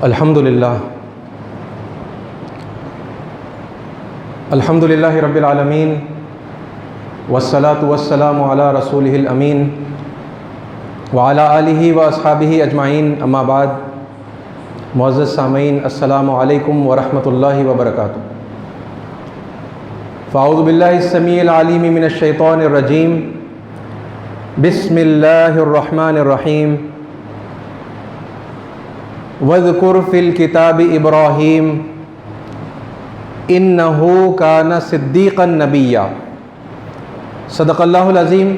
الحمدللہ رب العالمین والصلاة والسلام علی رسولہ الامین وعلی آلہ واصحابہ اجمعین، اما بعد۔ معزز سامعین، السلام علیکم ورحمۃ اللہ وبرکاتہ۔ فاعوذ باللہ السمیع العلیم من الشیطان الرجیم، بسم اللہ الرحمن الرحیم۔ وَاذْكُرْ فِي الْكِتَابِ إِبْرَاهِيمَ إِنَّهُ كَانَ صِدِّيقًا نَبِيًّا۔ صدق اللہ العظیم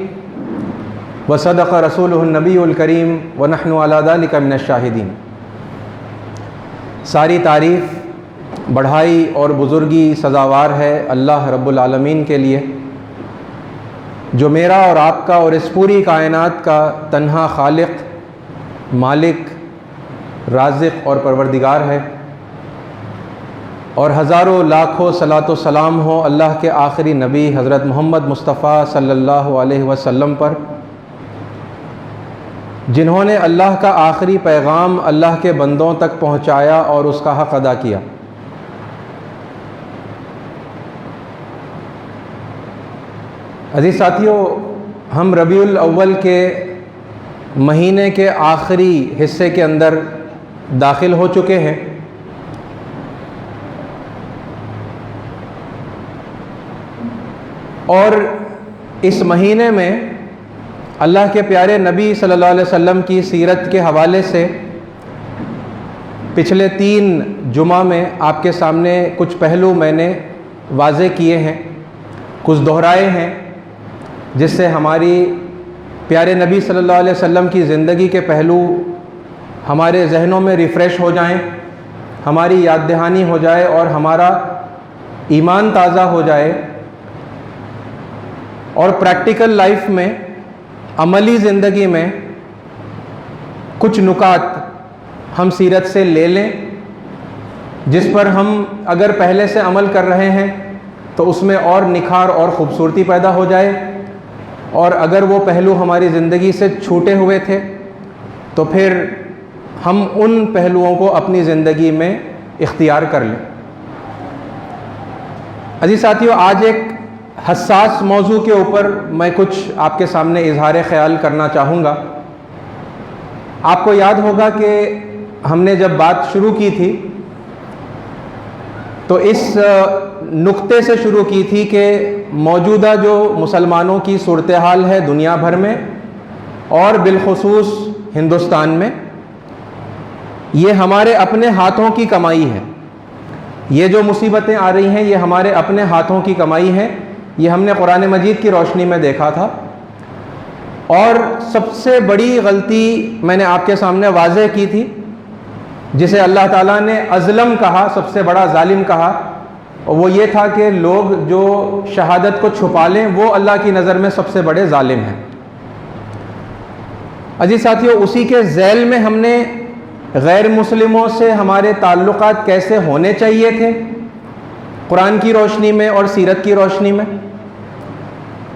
وصدق رسولہ النبی الکریم ونحن علی ذلک من الشاہدین۔ ساری تعریف، بڑھائی اور بزرگی سزاوار ہے اللہ رب العالمین کے لیے، جو میرا اور آپ کا اور اس پوری کائنات کا تنہا خالق، مالک، رازق اور پروردگار ہے، اور ہزاروں لاکھوں صلاۃ و سلام ہو اللہ کے آخری نبی حضرت محمد مصطفیٰ صلی اللہ علیہ وسلم پر، جنہوں نے اللہ کا آخری پیغام اللہ کے بندوں تک پہنچایا اور اس کا حق ادا کیا۔ عزیز ساتھیو، ہم ربیع الاول کے مہینے کے آخری حصے کے اندر داخل ہو چکے ہیں، اور اس مہینے میں اللہ کے پیارے نبی صلی اللہ علیہ وسلم کی سیرت کے حوالے سے پچھلے 3 جمعہ میں آپ کے سامنے کچھ پہلو میں نے واضح کیے ہیں، کچھ دہرائے ہیں، جس سے ہماری پیارے نبی صلی اللہ علیہ وسلم کی زندگی کے پہلو ہمارے ذہنوں میں ریفریش ہو جائیں، ہماری یاد دہانی ہو جائے اور ہمارا ایمان تازہ ہو جائے، اور پریکٹیکل لائف میں، عملی زندگی میں کچھ نکات ہم سیرت سے لے لیں، جس پر ہم اگر پہلے سے عمل کر رہے ہیں تو اس میں اور نکھار اور خوبصورتی پیدا ہو جائے، اور اگر وہ پہلو ہماری زندگی سے چھوٹے ہوئے تھے تو پھر ہم ان پہلوؤں کو اپنی زندگی میں اختیار کر لیں۔ عزیز ساتھیو، آج ایک حساس موضوع کے اوپر میں کچھ آپ کے سامنے اظہار خیال کرنا چاہوں گا۔ آپ کو یاد ہوگا کہ ہم نے جب بات شروع کی تھی تو اس نقطے سے شروع کی تھی کہ موجودہ جو مسلمانوں کی صورتحال ہے دنیا بھر میں اور بالخصوص ہندوستان میں، یہ ہمارے اپنے ہاتھوں کی کمائی ہے۔ یہ جو مصیبتیں آ رہی ہیں یہ ہمارے اپنے ہاتھوں کی کمائی ہے، یہ ہم نے قرآن مجید کی روشنی میں دیکھا تھا۔ اور سب سے بڑی غلطی میں نے آپ کے سامنے واضح کی تھی، جسے اللہ تعالیٰ نے اظلم کہا، سب سے بڑا ظالم کہا، وہ یہ تھا کہ لوگ جو شہادت کو چھپا لیں وہ اللہ کی نظر میں سب سے بڑے ظالم ہیں۔ عزیز ساتھیو، اسی کے ذیل میں ہم نے غیر مسلموں سے ہمارے تعلقات کیسے ہونے چاہیے تھے قرآن کی روشنی میں اور سیرت کی روشنی میں،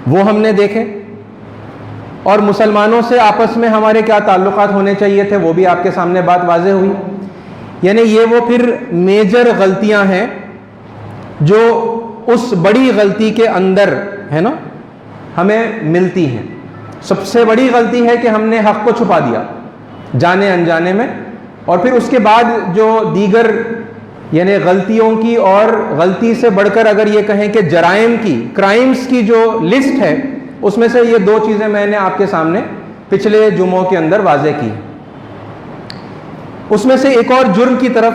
وہ ہم نے دیکھے، اور مسلمانوں سے آپس میں ہمارے کیا تعلقات ہونے چاہیے تھے وہ بھی آپ کے سامنے بات واضح ہوئی۔ یعنی یہ وہ پھر میجر غلطیاں ہیں جو اس بڑی غلطی کے اندر ہے نا ہمیں ملتی ہیں۔ سب سے بڑی غلطی ہے کہ ہم نے حق کو چھپا دیا جانے انجانے میں، اور پھر اس کے بعد جو دیگر یعنی غلطیوں کی اور غلطی سے بڑھ کر اگر یہ کہیں کہ جرائم کی، کرائمز کی جو لسٹ ہے، اس میں سے یہ 2 چیزیں میں نے آپ کے سامنے پچھلے جمعوں کے اندر واضح کی۔ اس میں سے ایک اور جرم کی طرف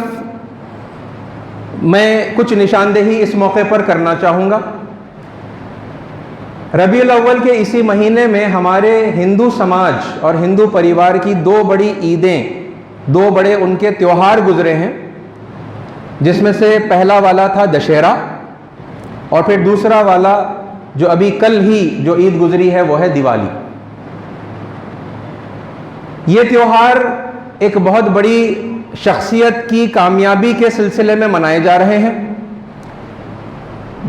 میں کچھ نشاندہی اس موقع پر کرنا چاہوں گا۔ ربیع الاول کے اسی مہینے میں ہمارے ہندو سماج اور ہندو پریوار کی 2 بڑی عیدیں، 2 بڑے ان کے تیوہار گزرے ہیں، جس میں سے پہلا والا تھا دشہرا، اور پھر دوسرا والا جو ابھی کل ہی جو عید گزری ہے وہ ہے دیوالی۔ یہ تیوہار ایک بہت بڑی شخصیت کی کامیابی کے سلسلے میں منائے جا رہے ہیں،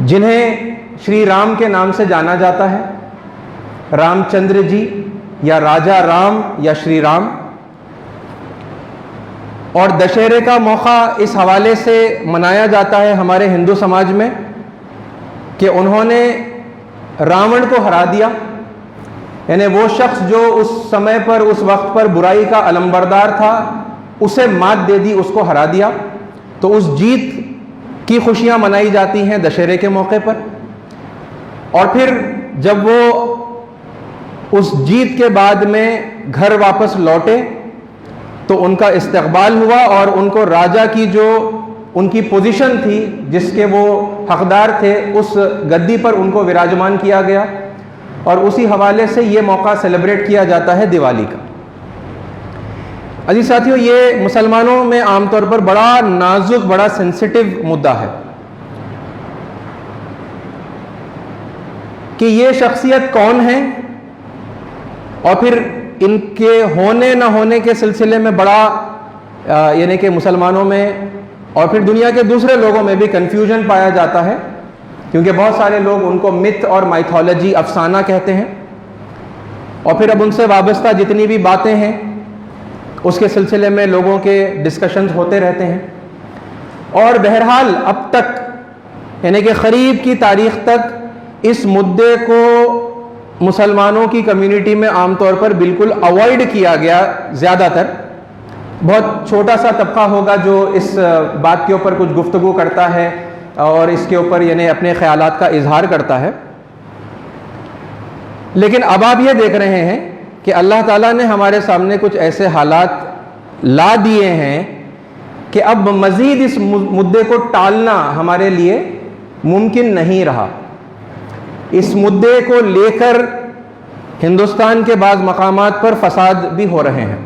جنہیں شری رام کے نام سے جانا جاتا ہے، رام چندر جی یا راجا رام یا شری رام۔ اور دشہرے کا موقع اس حوالے سے منایا جاتا ہے ہمارے ہندو سماج میں کہ انہوں نے راون کو ہرا دیا، یعنی وہ شخص جو اس سمے پر اس وقت پر برائی کا علمبردار تھا اسے مات دے دی، اس کو ہرا دیا۔ تو اس جیت کی خوشیاں منائی جاتی ہیں دشہرے کے موقع پر، اور پھر جب وہ اس جیت کے بعد میں گھر واپس لوٹے تو ان کا استقبال ہوا اور ان کو راجا کی جو ان کی پوزیشن تھی جس کے وہ حقدار تھے اس گدی پر ان کو وراجمان کیا گیا، اور اسی حوالے سے یہ موقع سیلیبریٹ کیا جاتا ہے دیوالی کا۔ عزیز ساتھیوں، یہ مسلمانوں میں عام طور پر بڑا نازک، بڑا سینسیٹیو مدعا ہے کہ یہ شخصیت کون ہے، اور پھر ان کے ہونے نہ ہونے کے سلسلے میں بڑا یعنی کہ مسلمانوں میں اور پھر دنیا کے دوسرے لوگوں میں بھی کنفیوژن پایا جاتا ہے، کیونکہ بہت سارے لوگ ان کو مت اور مائتھولوجی، افسانہ کہتے ہیں، اور پھر اب ان سے وابستہ جتنی بھی باتیں ہیں اس کے سلسلے میں لوگوں کے ڈسکشنز ہوتے رہتے ہیں۔ اور بہرحال اب تک یعنی کہ قریب کی تاریخ تک اس مدعے کو مسلمانوں کی کمیونٹی میں عام طور پر بالکل اوائڈ کیا گیا۔ زیادہ تر بہت چھوٹا سا طبقہ ہوگا جو اس بات کے اوپر کچھ گفتگو کرتا ہے اور اس کے اوپر یعنی اپنے خیالات کا اظہار کرتا ہے، لیکن اب آپ یہ دیکھ رہے ہیں کہ اللہ تعالیٰ نے ہمارے سامنے کچھ ایسے حالات لا دیے ہیں کہ اب مزید اس مدعے کو ٹالنا ہمارے لیے ممکن نہیں رہا۔ اس مدعے کو لے کر ہندوستان کے بعض مقامات پر فساد بھی ہو رہے ہیں،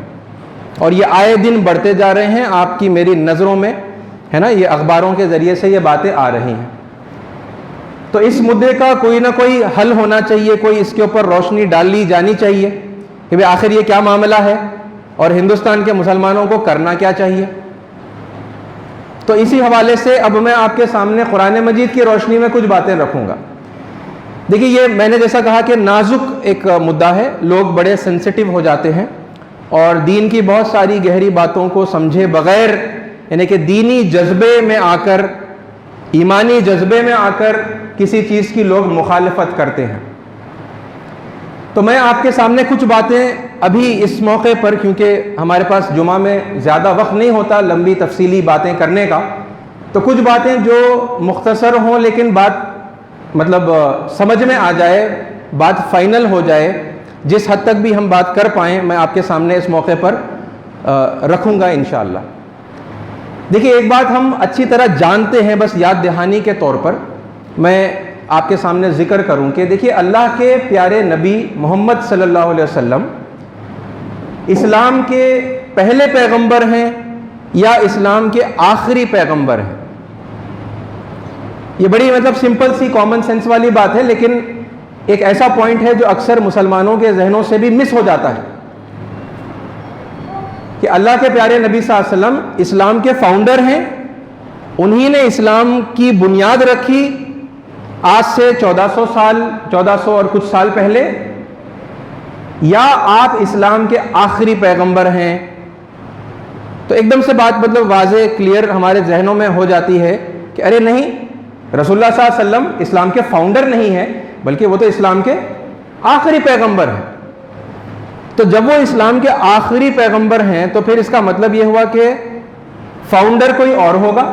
اور یہ آئے دن بڑھتے جا رہے ہیں، آپ کی میری نظروں میں ہے نا، یہ اخباروں کے ذریعے سے یہ باتیں آ رہی ہیں۔ تو اس مدعے کا کوئی نہ کوئی حل ہونا چاہیے، کوئی اس کے اوپر روشنی ڈال لی جانی چاہیے کہ بھئی آخر یہ کیا معاملہ ہے اور ہندوستان کے مسلمانوں کو کرنا کیا چاہیے۔ تو اسی حوالے سے اب میں آپ کے سامنے قرآن مجید کی روشنی میں کچھ باتیں رکھوں گا۔ دیکھیے، یہ میں نے جیسا کہا کہ نازک ایک مدعا ہے، لوگ بڑے سینسیٹیو ہو جاتے ہیں اور دین کی بہت ساری گہری باتوں کو سمجھے بغیر یعنی کہ دینی جذبے میں آ کر، ایمانی جذبے میں آ کر کسی چیز کی لوگ مخالفت کرتے ہیں۔ تو میں آپ کے سامنے کچھ باتیں ابھی اس موقع پر، کیونکہ ہمارے پاس جمعہ میں زیادہ وقت نہیں ہوتا لمبی تفصیلی باتیں کرنے کا، تو کچھ باتیں جو مختصر ہوں لیکن بات مطلب سمجھ میں آ جائے، بات فائنل ہو جائے، جس حد تک بھی ہم بات کر پائیں میں آپ کے سامنے اس موقع پر رکھوں گا انشاءاللہ۔ دیکھیے، ایک بات ہم اچھی طرح جانتے ہیں، بس یاد دہانی کے طور پر میں آپ کے سامنے ذکر کروں کہ دیکھیے، اللہ کے پیارے نبی محمد صلی اللہ علیہ وسلم اسلام کے پہلے پیغمبر ہیں یا اسلام کے آخری پیغمبر ہیں؟ یہ بڑی مطلب سمپل سی کامن سینس والی بات ہے، لیکن ایک ایسا پوائنٹ ہے جو اکثر مسلمانوں کے ذہنوں سے بھی مس ہو جاتا ہے کہ اللہ کے پیارے نبی صلی اللہ علیہ وسلم اسلام کے فاؤنڈر ہیں، انہی نے اسلام کی بنیاد رکھی آج سے 1400 اور کچھ سال پہلے، یا آپ اسلام کے آخری پیغمبر ہیں؟ تو ایک دم سے بات مطلب واضح کلیئر ہمارے ذہنوں میں ہو جاتی ہے کہ ارے نہیں، رسول اللہ صلی اللہ علیہ وسلم اسلام کے فاؤنڈر نہیں ہیں بلکہ وہ تو اسلام کے آخری پیغمبر ہیں۔ تو جب وہ اسلام کے آخری پیغمبر ہیں تو پھر اس کا مطلب یہ ہوا کہ فاؤنڈر کوئی اور ہوگا۔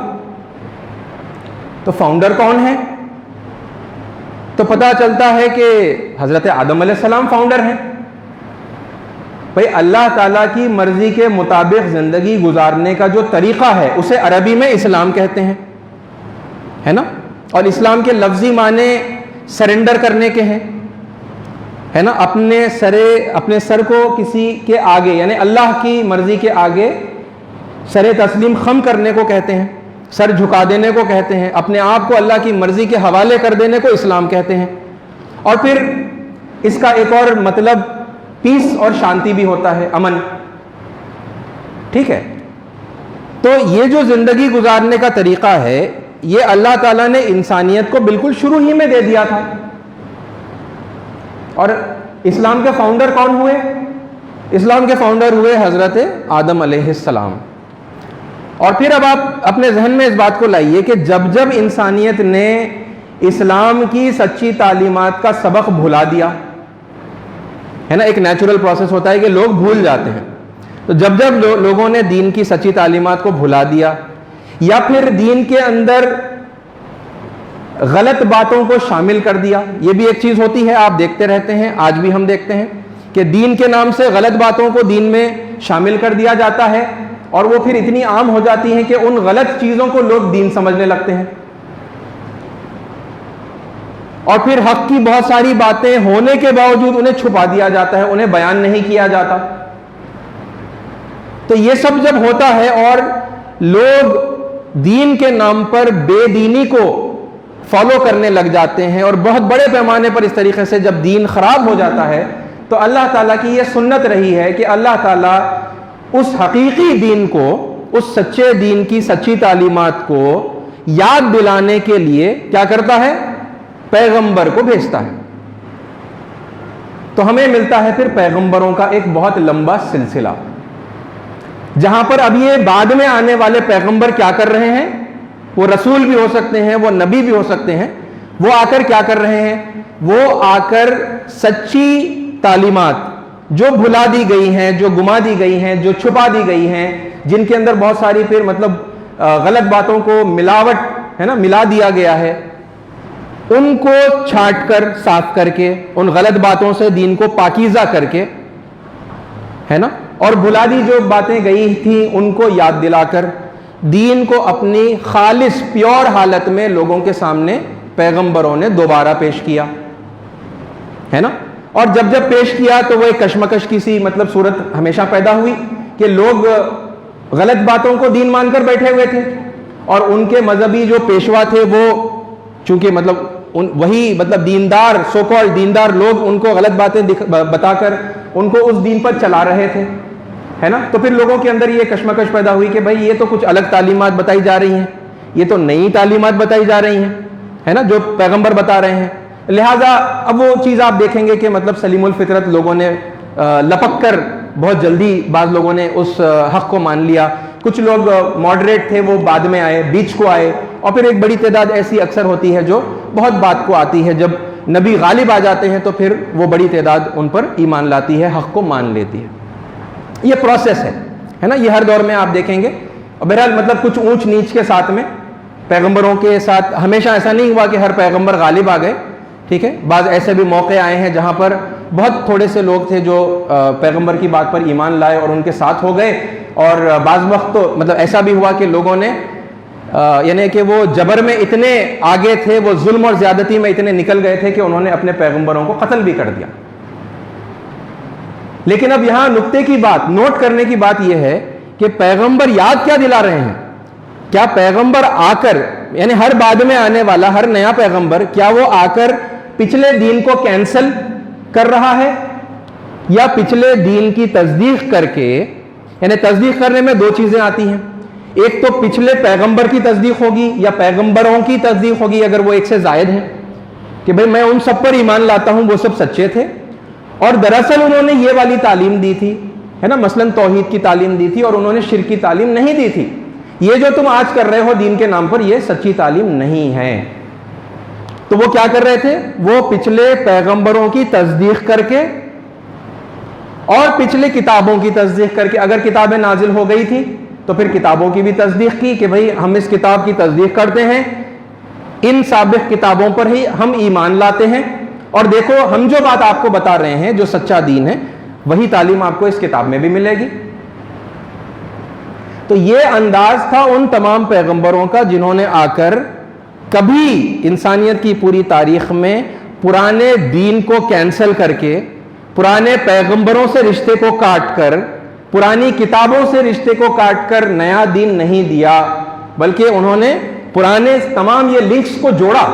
تو فاؤنڈر کون ہے؟ تو پتہ چلتا ہے کہ حضرت آدم علیہ السلام فاؤنڈر ہیں۔ بھئی اللہ تعالیٰ کی مرضی کے مطابق زندگی گزارنے کا جو طریقہ ہے اسے عربی میں اسلام کہتے ہیں، ہے نا؟ اور اسلام کے لفظی معنی سرنڈر کرنے کے ہیں، ہے نا؟ اپنے سر کو کسی کے آگے یعنی اللہ کی مرضی کے آگے سر تسلیم خم کرنے کو کہتے ہیں، سر جھکا دینے کو کہتے ہیں، اپنے آپ کو اللہ کی مرضی کے حوالے کر دینے کو اسلام کہتے ہیں۔ اور پھر اس کا ایک اور مطلب پیس اور شانتی بھی ہوتا ہے، امن، ٹھیک ہے؟ تو یہ جو زندگی گزارنے کا طریقہ ہے یہ اللہ تعالیٰ نے انسانیت کو بالکل شروع ہی میں دے دیا تھا۔ اور اسلام کے فاؤنڈر کون ہوئے؟ اسلام کے فاؤنڈر ہوئے حضرت آدم علیہ السلام۔ اور پھر اب آپ اپنے ذہن میں اس بات کو لائیے کہ جب جب انسانیت نے اسلام کی سچی تعلیمات کا سبق بھلا دیا ہے نا، ایک نیچرل پروسیس ہوتا ہے کہ لوگ بھول جاتے ہیں، تو جب جب لوگوں نے دین کی سچی تعلیمات کو بھلا دیا یا پھر دین کے اندر غلط باتوں کو شامل کر دیا، یہ بھی ایک چیز ہوتی ہے، آپ دیکھتے رہتے ہیں، آج بھی ہم دیکھتے ہیں کہ دین کے نام سے غلط باتوں کو دین میں شامل کر دیا جاتا ہے، اور وہ پھر اتنی عام ہو جاتی ہیں کہ ان غلط چیزوں کو لوگ دین سمجھنے لگتے ہیں، اور پھر حق کی بہت ساری باتیں ہونے کے باوجود انہیں چھپا دیا جاتا ہے، انہیں بیان نہیں کیا جاتا۔ تو یہ سب جب ہوتا ہے اور لوگ دین کے نام پر بے دینی کو فالو کرنے لگ جاتے ہیں، اور بہت بڑے پیمانے پر اس طریقے سے جب دین خراب ہو جاتا ہے، تو اللہ تعالیٰ کی یہ سنت رہی ہے کہ اللہ تعالیٰ اس حقیقی دین کو، اس سچے دین کی سچی تعلیمات کو یاد دلانے کے لیے کیا کرتا ہے؟ پیغمبر کو بھیجتا ہے۔ تو ہمیں ملتا ہے پھر پیغمبروں کا ایک بہت لمبا سلسلہ، جہاں پر اب یہ بعد میں آنے والے پیغمبر کیا کر رہے ہیں؟ وہ رسول بھی ہو سکتے ہیں، وہ نبی بھی ہو سکتے ہیں، وہ آ کر کیا کر رہے ہیں؟ وہ آ کر سچی تعلیمات جو بھلا دی گئی ہیں، جو گما دی گئی ہیں، جو چھپا دی گئی ہیں، جن کے اندر بہت ساری پھر غلط باتوں کو ملاوٹ ہے نا، ملا دیا گیا ہے، ان کو چھانٹ کر، صاف کر کے، ان غلط باتوں سے دین کو پاکیزہ کر کے ہے نا، اور بھلا دی جو باتیں گئی تھیں ان کو یاد دلا کر دین کو اپنی خالص پیور حالت میں لوگوں کے سامنے پیغمبروں نے دوبارہ پیش کیا ہے نا۔ اور جب جب پیش کیا تو وہ ایک کشمکش کی سی صورت ہمیشہ پیدا ہوئی کہ لوگ غلط باتوں کو دین مان کر بیٹھے ہوئے تھے، اور ان کے مذہبی جو پیشوا تھے وہ چونکہ وہی دیندار، سو کال دیندار لوگ ان کو غلط باتیں بتا کر ان کو اس دین پر چلا رہے تھے ہے نا۔ تو پھر لوگوں کے اندر یہ کشمکش پیدا ہوئی کہ بھائی یہ تو کچھ الگ تعلیمات بتائی جا رہی ہیں، یہ تو نئی تعلیمات بتائی جا رہی ہیں ہے نا، جو پیغمبر بتا رہے ہیں، لہٰذا اب وہ چیز آپ دیکھیں گے کہ سلیم الفطرت لوگوں نے لپک کر بہت جلدی بعض لوگوں نے اس حق کو مان لیا، کچھ لوگ ماڈریٹ تھے وہ بعد میں آئے، بیچ کو آئے، اور پھر ایک بڑی تعداد ایسی اکثر ہوتی ہے جو بہت بات کو آتی ہے، جب نبی غالب آ جاتے ہیں تو پھر وہ بڑی تعداد ان پر ایمان لاتی ہے، حق کو مان لیتی ہے۔ یہ پروسیس ہے نا، یہ ہر دور میں آپ دیکھیں گے، اور بہرحال کچھ اونچ نیچ کے ساتھ میں پیغمبروں کے ساتھ ہمیشہ ایسا نہیں ہوا کہ ہر پیغمبر غالب آ گئے، ٹھیک ہے، بعض ایسے بھی موقع آئے ہیں جہاں پر بہت تھوڑے سے لوگ تھے جو پیغمبر کی بات پر ایمان لائے اور ان کے ساتھ ہو گئے، اور بعض وقت تو ایسا بھی ہوا کہ لوگوں نے یعنی کہ وہ جبر میں اتنے آگے تھے، وہ ظلم اور زیادتی میں اتنے نکل گئے تھے کہ انہوں نے اپنے پیغمبروں کو قتل بھی کر دیا۔ لیکن اب یہاں نقطے کی بات، نوٹ کرنے کی بات یہ ہے کہ پیغمبر یاد کیا دلا رہے ہیں؟ کیا پیغمبر آ کر، یعنی ہر بعد میں آنے والا ہر نیا پیغمبر، کیا وہ آ کر پچھلے دین کو کینسل کر رہا ہے، یا پچھلے دین کی تصدیق کر کے، یعنی تصدیق کرنے میں دو چیزیں آتی ہیں، ایک تو پچھلے پیغمبر کی تصدیق ہوگی یا پیغمبروں کی تصدیق ہوگی اگر وہ ایک سے زائد ہیں، کہ بھئی میں ان سب پر ایمان لاتا ہوں، وہ سب سچے تھے، اور دراصل انہوں نے یہ والی تعلیم دی تھی ہے نا، مثلا توحید کی تعلیم دی تھی اور انہوں نے شرک کی تعلیم نہیں دی تھی، یہ جو تم آج کر رہے ہو دین کے نام پر یہ سچی تعلیم نہیں ہے۔ تو وہ کیا کر رہے تھے؟ وہ پچھلے پیغمبروں کی تصدیق کر کے اور پچھلے کتابوں کی تصدیق کر کے، اگر کتابیں نازل ہو گئی تھی تو پھر کتابوں کی بھی تصدیق کی کہ بھئی ہم اس کتاب کی تصدیق کرتے ہیں، ان سابق کتابوں پر ہی ہم ایمان لاتے ہیں، اور دیکھو ہم جو بات آپ کو بتا رہے ہیں جو سچا دین ہے وہی تعلیم آپ کو اس کتاب میں بھی ملے گی۔ تو یہ انداز تھا ان تمام پیغمبروں کا جنہوں نے آ کر کبھی انسانیت کی پوری تاریخ میں پرانے دین کو کینسل کر کے، پرانے پیغمبروں سے رشتے کو کاٹ کر، پرانی کتابوں سے رشتے کو کاٹ کر نیا دین نہیں دیا، بلکہ انہوں نے پرانے تمام یہ لنکس کو جوڑا،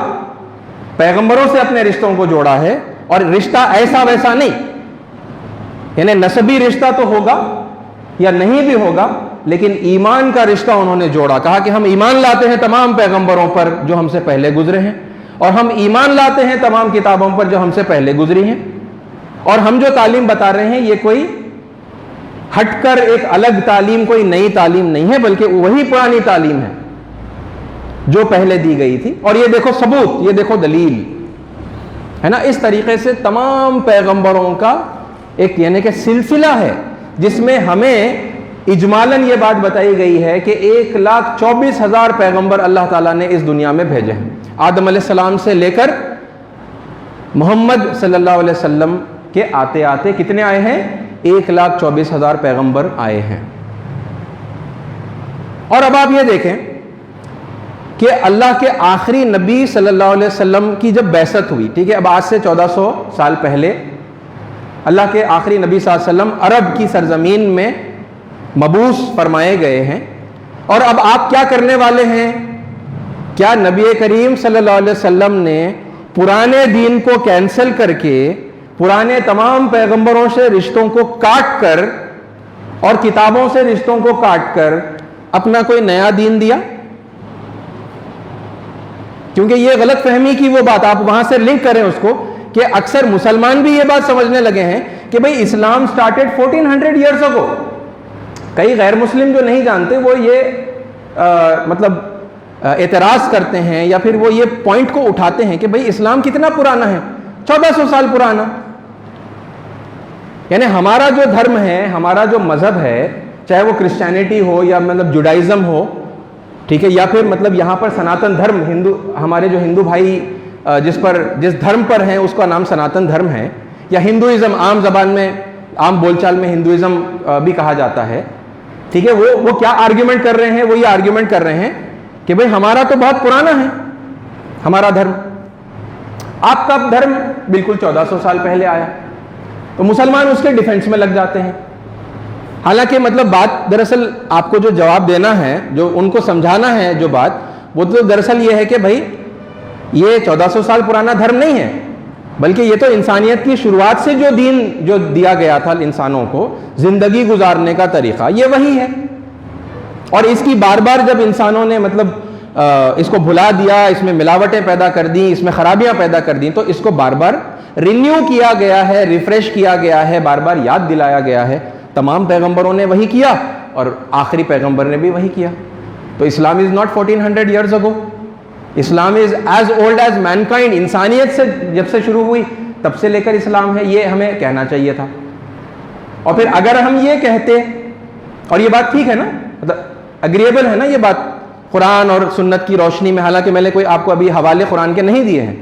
پیغمبروں سے اپنے رشتوں کو جوڑا ہے، اور رشتہ ایسا ویسا نہیں، یعنی نسبی رشتہ تو ہوگا یا نہیں بھی ہوگا، لیکن ایمان کا رشتہ انہوں نے جوڑا، کہا کہ ہم ایمان لاتے ہیں تمام پیغمبروں پر جو ہم سے پہلے گزرے ہیں، اور ہم ایمان لاتے ہیں تمام کتابوں پر جو ہم سے پہلے گزری ہیں، اور ہم جو تعلیم بتا رہے ہیں یہ کوئی ہٹ کر ایک الگ تعلیم کوئی نئی تعلیم نہیں ہے، بلکہ وہی پرانی تعلیم ہے جو پہلے دی گئی تھی. اور یہ دیکھو ثبوت، یہ دیکھو دلیل ہے نا. اس طریقے سے تمام پیغمبروں کا ایک یعنی کہ سلسلہ ہے جس میں ہمیں اجمالاً یہ بات بتائی گئی ہے کہ 1,24,000 پیغمبر اللہ تعالیٰ نے اس دنیا میں بھیجے ہیں. آدم علیہ السلام سے لے کر محمد صلی اللہ علیہ وسلم کے آتے آتے کتنے آئے ہیں؟ 1,24,000 پیغمبر آئے ہیں. اور اب آپ یہ دیکھیں کہ اللہ کے آخری نبی صلی اللہ علیہ وسلم کی جب بعثت ہوئی، ٹھیک ہے، اب آج سے 1400 سال پہلے اللہ کے آخری نبی صلی اللہ علیہ وسلم عرب کی سرزمین میں مبعوث فرمائے گئے ہیں. اور اب آپ کیا کرنے والے ہیں؟ کیا نبی کریم صلی اللہ علیہ وسلم نے پرانے دین کو کینسل کر کے پرانے تمام پیغمبروں سے رشتوں کو کاٹ کر اور کتابوں سے رشتوں کو کاٹ کر اپنا کوئی نیا دین دیا؟ کیونکہ یہ غلط فہمی کی وہ بات، آپ وہاں سے لنک کریں اس کو، کہ اکثر مسلمان بھی یہ بات سمجھنے لگے ہیں کہ بھئی اسلام سٹارٹڈ 1400 ایئرز اگو. کئی غیر مسلم جو نہیں جانتے وہ یہ مطلب اعتراض کرتے ہیں یا پھر وہ یہ پوائنٹ کو اٹھاتے ہیں کہ بھئی اسلام کتنا پرانا ہے، 1400 سال پرانا. یعنی ہمارا جو دھرم ہے، ہمارا جو مذہب ہے، چاہے وہ کرسچینٹی ہو یا مطلب جوڈائزم ہو، ٹھیک ہے، یا پھر مطلب یہاں پر سناتن دھرم، ہندو، ہمارے جو ہندو بھائی جس دھرم پر ہیں اس کا نام سناتن دھرم ہے، یا ہندوازم، عام زبان میں عام بول چال میں ہندوازم بھی کہا جاتا ہے، ٹھیک ہے. وہ کیا آرگیومنٹ کر رہے ہیں؟ وہ یہ آرگیومنٹ کر رہے ہیں کہ بھئی ہمارا تو بہت پرانا ہے ہمارا دھرم، آپ کا دھرم بالکل 1400 سال پہلے آیا. تو مسلمان اس کے ڈیفنس میں لگ جاتے ہیں. حالانکہ مطلب بات دراصل آپ کو جو جواب دینا ہے، جو ان کو سمجھانا ہے جو بات، وہ تو دراصل یہ ہے کہ بھائی یہ 1400 سال پرانا دھرم نہیں ہے، بلکہ یہ تو انسانیت کی شروعات سے جو دین جو دیا گیا تھا انسانوں کو زندگی گزارنے کا طریقہ، یہ وہی ہے. اور اس کی بار بار جب انسانوں نے مطلب اس کو بھلا دیا، اس میں ملاوٹیں پیدا کر دیں، اس میں خرابیاں پیدا کر دیں، تو اس کو بار بار رینیو کیا گیا ہے، ریفریش کیا گیا ہے، بار بار یاد دلایا گیا ہے. تمام پیغمبروں نے وہی کیا اور آخری پیغمبر نے بھی وہی کیا. تو اسلام is not 1400 years ago, Islam is as old as mankind. انسانیت سے جب سے شروع ہوئی تب سے لے کر اسلام ہے، یہ ہمیں کہنا چاہیے تھا. اور پھر اگر ہم یہ کہتے، اور یہ بات ٹھیک ہے نا، اگریبل ہے نا یہ بات قرآن اور سنت کی روشنی میں، حالانکہ میں نے کوئی آپ کو ابھی حوالے قرآن کے نہیں دیے ہیں،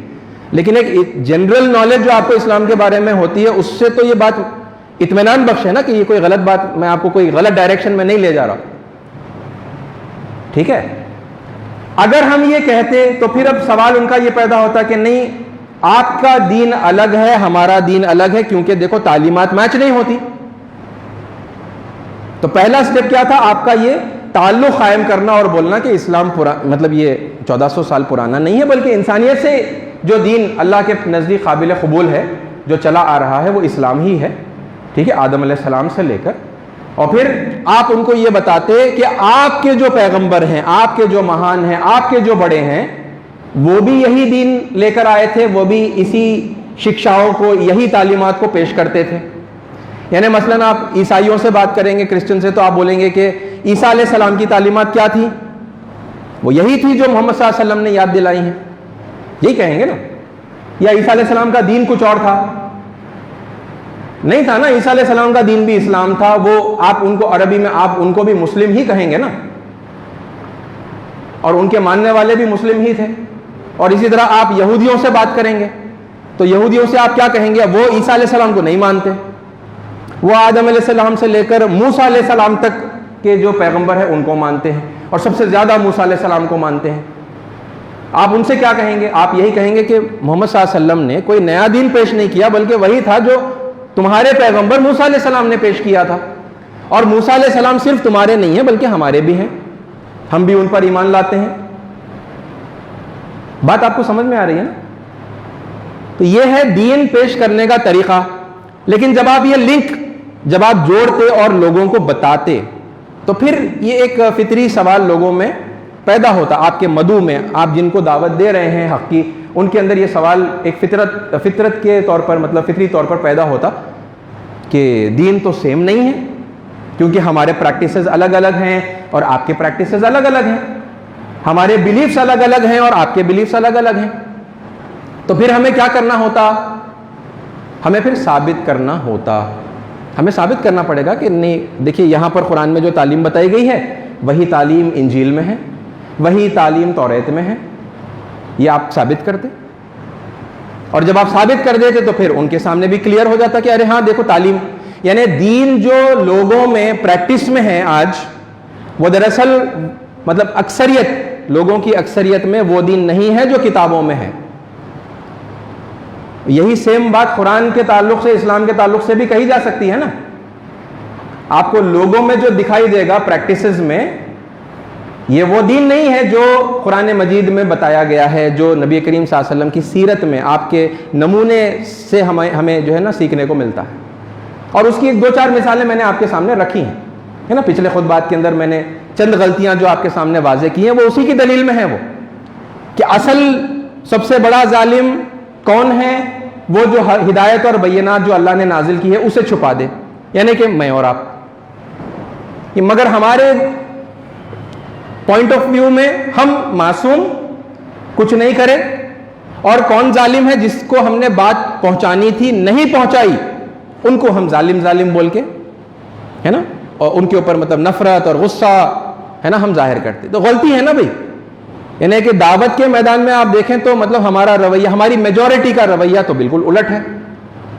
لیکن ایک جنرل نالج جو آپ کو اسلام کے بارے میں ہوتی ہے، اس سے تو یہ بات اطمینان بخش ہے نا کہ یہ کوئی غلط بات، میں آپ کو کوئی غلط ڈائریکشن میں نہیں لے جا رہا. ٹھیک ہے. اگر ہم یہ کہتے تو پھر اب سوال ان کا یہ پیدا ہوتا کہ نہیں، آپ کا دین الگ ہے، ہمارا دین الگ ہے، کیونکہ دیکھو تعلیمات میچ نہیں ہوتی. تو پہلا سٹیپ کیا تھا آپ کا؟ یہ تعلق قائم کرنا اور بولنا کہ اسلام مطلب یہ 1400 سال پرانا نہیں ہے، بلکہ انسانیت سے جو دین اللہ کے نزدیک قابل قبول ہے، جو چلا آ رہا ہے، وہ اسلام ہی ہے. ٹھیک ہے، آدم علیہ السلام سے لے کر. اور پھر آپ ان کو یہ بتاتے کہ آپ کے جو پیغمبر ہیں، آپ کے جو مہان ہیں، آپ کے جو بڑے ہیں، وہ بھی یہی دین لے کر آئے تھے، وہ بھی اسی شکشاؤں کو، یہی تعلیمات کو پیش کرتے تھے. یعنی مثلاً آپ عیسائیوں سے بات کریں گے، کرسچن سے، تو آپ بولیں گے کہ عیسیٰ علیہ السلام کی تعلیمات کیا تھی؟ وہ یہی تھی جو محمد صلی اللہ علیہ وسلم نے یاد دلائی ہیں، یہی کہیں گے نا. یا عیسیٰ علیہ السلام کا دین کچھ اور تھا؟ نہیں تھا نا. عیسیٰ علیہ السلام کا دین بھی اسلام تھا. وہ آپ ان کو عربی میں آپ ان کو بھی مسلم ہی کہیں گے نا، اور ان کے ماننے والے بھی مسلم ہی تھے. اور اسی طرح آپ یہودیوں سے بات کریں گے تو یہودیوں سے آپ کیا کہیں گے؟ وہ عیسیٰ علیہ السلام کو نہیں مانتے، وہ آدم علیہ السلام سے لے کر موسیٰ علیہ السلام تک کے جو پیغمبر ہیں ان کو مانتے ہیں، اور سب سے زیادہ موسیٰ علیہ السلام کو مانتے ہیں. آپ ان سے کیا کہیں گے؟ آپ یہی کہیں گے کہ محمد صلی اللہ علیہ وسلم نے کوئی نیا دین پیش نہیں کیا، بلکہ وہی تھا جو تمہارے پیغمبر موسیٰ علیہ السلام نے پیش کیا تھا. اور موسیٰ علیہ السلام صرف تمہارے نہیں ہیں بلکہ ہمارے بھی ہیں، ہم بھی ان پر ایمان لاتے ہیں. بات آپ کو سمجھ میں آ رہی ہے نا؟ تو یہ ہے دین پیش کرنے کا طریقہ. لیکن جب آپ یہ لنک جب آپ جوڑتے اور لوگوں کو بتاتے تو پھر یہ ایک فطری سوال لوگوں میں پیدا ہوتا. آپ کے مدعو میں، آپ جن کو دعوت دے رہے ہیں حق کی، ان کے اندر یہ سوال ایک فطرت کے طور پر، مطلب فطری طور پر پیدا ہوتا کہ دین تو سیم نہیں ہے. کیونکہ ہمارے پریکٹسز الگ الگ ہیں اور آپ کے پریکٹسز الگ الگ ہیں، ہمارے بلیفز الگ الگ ہیں اور آپ کے بلیفز الگ الگ ہیں. تو پھر ہمیں کیا کرنا ہوتا؟ ہمیں پھر ثابت کرنا ہوتا. ہمیں ثابت کرنا پڑے گا کہ نہیں، دیکھیے یہاں پر قرآن میں جو تعلیم بتائی گئی ہے وہی تعلیم انجیل میں ہے، وہی تعلیم توریت میں ہے. یہ آپ ثابت کرتے، اور جب آپ ثابت کر دیتے تو پھر ان کے سامنے بھی کلیئر ہو جاتا کہ ارے ہاں دیکھو تعلیم، یعنی دین جو لوگوں میں پریکٹس میں ہے آج، وہ دراصل مطلب اکثریت لوگوں کی اکثریت میں وہ دین نہیں ہے جو کتابوں میں ہے. یہی سیم بات قرآن کے تعلق سے، اسلام کے تعلق سے بھی کہی جا سکتی ہے نا. آپ کو لوگوں میں جو دکھائی دے گا پریکٹسز میں، یہ وہ دین نہیں ہے جو قرآن مجید میں بتایا گیا ہے، جو نبی کریم صلی اللہ علیہ وسلم کی سیرت میں آپ کے نمونے سے ہمیں جو ہے نا سیکھنے کو ملتا ہے. اور اس کی ایک دو چار مثالیں میں نے آپ کے سامنے رکھی ہیں، ہے نا. پچھلے خطبات کے اندر میں نے چند غلطیاں جو آپ کے سامنے واضح کی ہیں وہ اسی کی دلیل میں ہیں، وہ کہ اصل سب سے بڑا ظالم کون ہے؟ وہ جو ہدایت اور بینات جو اللہ نے نازل کی ہے اسے چھپا دے، یعنی کہ میں اور آپ. مگر ہمارے پوائنٹ آف ویو میں ہم معصوم، کچھ نہیں کرے. اور کون ظالم ہے؟ جس کو ہم نے بات پہنچانی تھی نہیں پہنچائی، ان کو ہم ظالم بول کے، ہے نا، اور ان کے اوپر مطلب نفرت اور غصہ ہے نا ہم ظاہر کرتے. تو غلطی ہے نا بھائی. یعنی کہ دعوت کے میدان میں آپ دیکھیں تو مطلب ہمارا رویہ، ہماری میجورٹی کا رویہ تو بالکل الٹ ہے.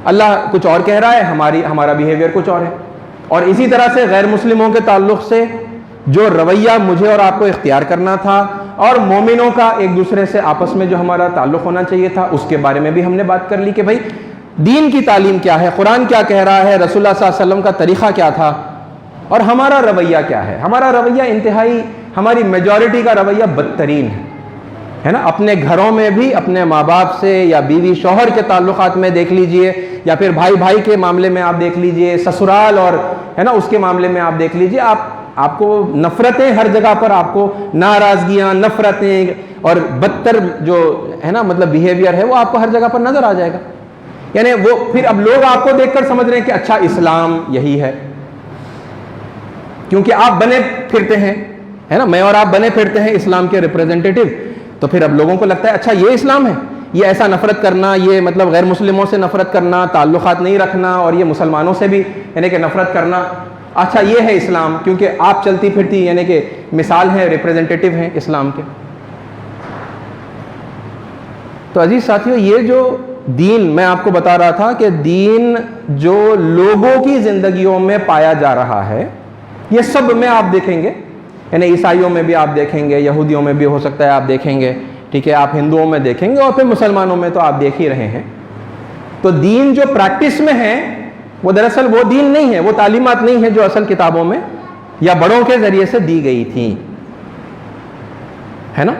اللہ کچھ اور کہہ رہا ہے، ہمارا بیہیویئر کچھ اور ہے. اور اسی طرح سے غیر مسلموں کے تعلق سے جو رویہ مجھے اور آپ کو اختیار کرنا تھا، اور مومنوں کا ایک دوسرے سے آپس میں جو ہمارا تعلق ہونا چاہیے تھا، اس کے بارے میں بھی ہم نے بات کر لی کہ بھائی دین کی تعلیم کیا ہے، قرآن کیا کہہ رہا ہے، رسول اللہ صلی اللہ علیہ وسلم کا طریقہ کیا تھا، اور ہمارا رویہ کیا ہے. ہمارا رویہ انتہائی، ہماری میجورٹی کا رویہ بدترین ہے نا. اپنے گھروں میں بھی اپنے ماں باپ سے یا بیوی شوہر کے تعلقات میں دیکھ لیجئے، یا پھر بھائی کے معاملے میں آپ دیکھ لیجئے، سسرال اور ہے نا اس کے معاملے میں آپ دیکھ لیجئے، آپ کو نفرتیں ہر جگہ پر، آپ کو ناراضگیاں، نفرتیں اور بدتر جو ہے نا مطلب بیہیویئر ہے وہ آپ کو ہر جگہ پر نظر آ جائے گا. یعنی وہ پھر اب لوگ آپ کو دیکھ کر سمجھ رہے ہیں کہ اچھا اسلام یہی ہے، کیونکہ آپ بنے پھرتے ہیں، ہے نا، میں اور آپ بنے پھرتے ہیں اسلام کے ریپریزنٹیٹیو. تو پھر اب لوگوں کو لگتا ہے اچھا یہ اسلام ہے، یہ ایسا نفرت کرنا، یہ مطلب غیر مسلموں سے نفرت کرنا، تعلقات نہیں رکھنا، اور یہ مسلمانوں سے بھی یعنی کہ نفرت کرنا، اچھا یہ ہے اسلام، کیونکہ آپ چلتی پھرتی یعنی کہ مثال ہیں، ریپریزنٹیٹیو ہیں اسلام کے. تو عزیز ساتھیو، یہ جو دین میں آپ کو بتا رہا تھا کہ دین جو لوگوں کی زندگیوں میں پایا جا رہا ہے، یہ سب میں آپ دیکھیں گے، یعنی عیسائیوں میں بھی آپ دیکھیں گے، یہودیوں میں بھی ہو سکتا ہے آپ دیکھیں گے، ٹھیک ہے، آپ ہندوؤں میں دیکھیں گے، اور پھر مسلمانوں میں تو آپ دیکھ ہی رہے ہیں. تو دین جو پریکٹس میں ہے وہ دراصل وہ دین نہیں ہے، وہ تعلیمات نہیں ہے جو اصل کتابوں میں یا بڑوں کے ذریعے سے دی گئی تھیں، ہے نا.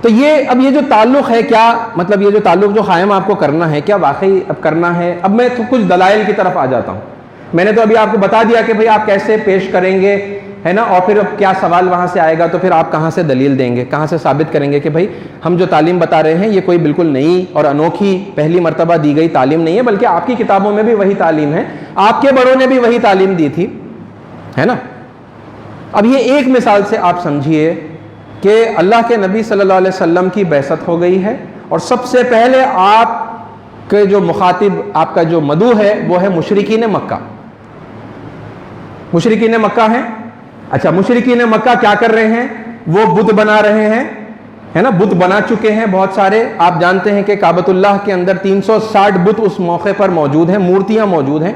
تو اب یہ جو تعلق ہے، کیا مطلب یہ جو تعلق جو قائم آپ کو کرنا ہے، کیا واقعی اب کرنا ہے؟ اب میں کچھ دلائل کی طرف آ جاتا ہوں. میں نے تو ابھی آپ کو بتا دیا کہ بھئی آپ کیسے پیش کریں گے، ہے نا، اور پھر اب کیا سوال وہاں سے آئے گا، تو پھر آپ کہاں سے دلیل دیں گے، کہاں سے ثابت کریں گے کہ بھئی ہم جو تعلیم بتا رہے ہیں یہ کوئی بالکل نئی اور انوکھی پہلی مرتبہ دی گئی تعلیم نہیں ہے، بلکہ آپ کی کتابوں میں بھی وہی تعلیم ہے، آپ کے بڑوں نے بھی وہی تعلیم دی تھی، ہے نا. اب یہ ایک مثال سے آپ سمجھیے کہ اللہ کے نبی صلی اللہ علیہ وسلم کی بعثت ہو گئی ہے، اور سب سے پہلے آپ کے جو مخاطب، آپ کا جو مدعو ہے وہ ہے مشرکین مکہ. مشرکین مکہ ہیں. اچھا، مشرکین مکہ کیا کر رہے ہیں؟ وہ بت بنا رہے ہیں، ہے نا، بت بنا چکے ہیں بہت سارے. آپ جانتے ہیں کہ کعبۃ اللہ کے اندر 360 بت اس موقع پر موجود ہیں، مورتیاں موجود ہیں،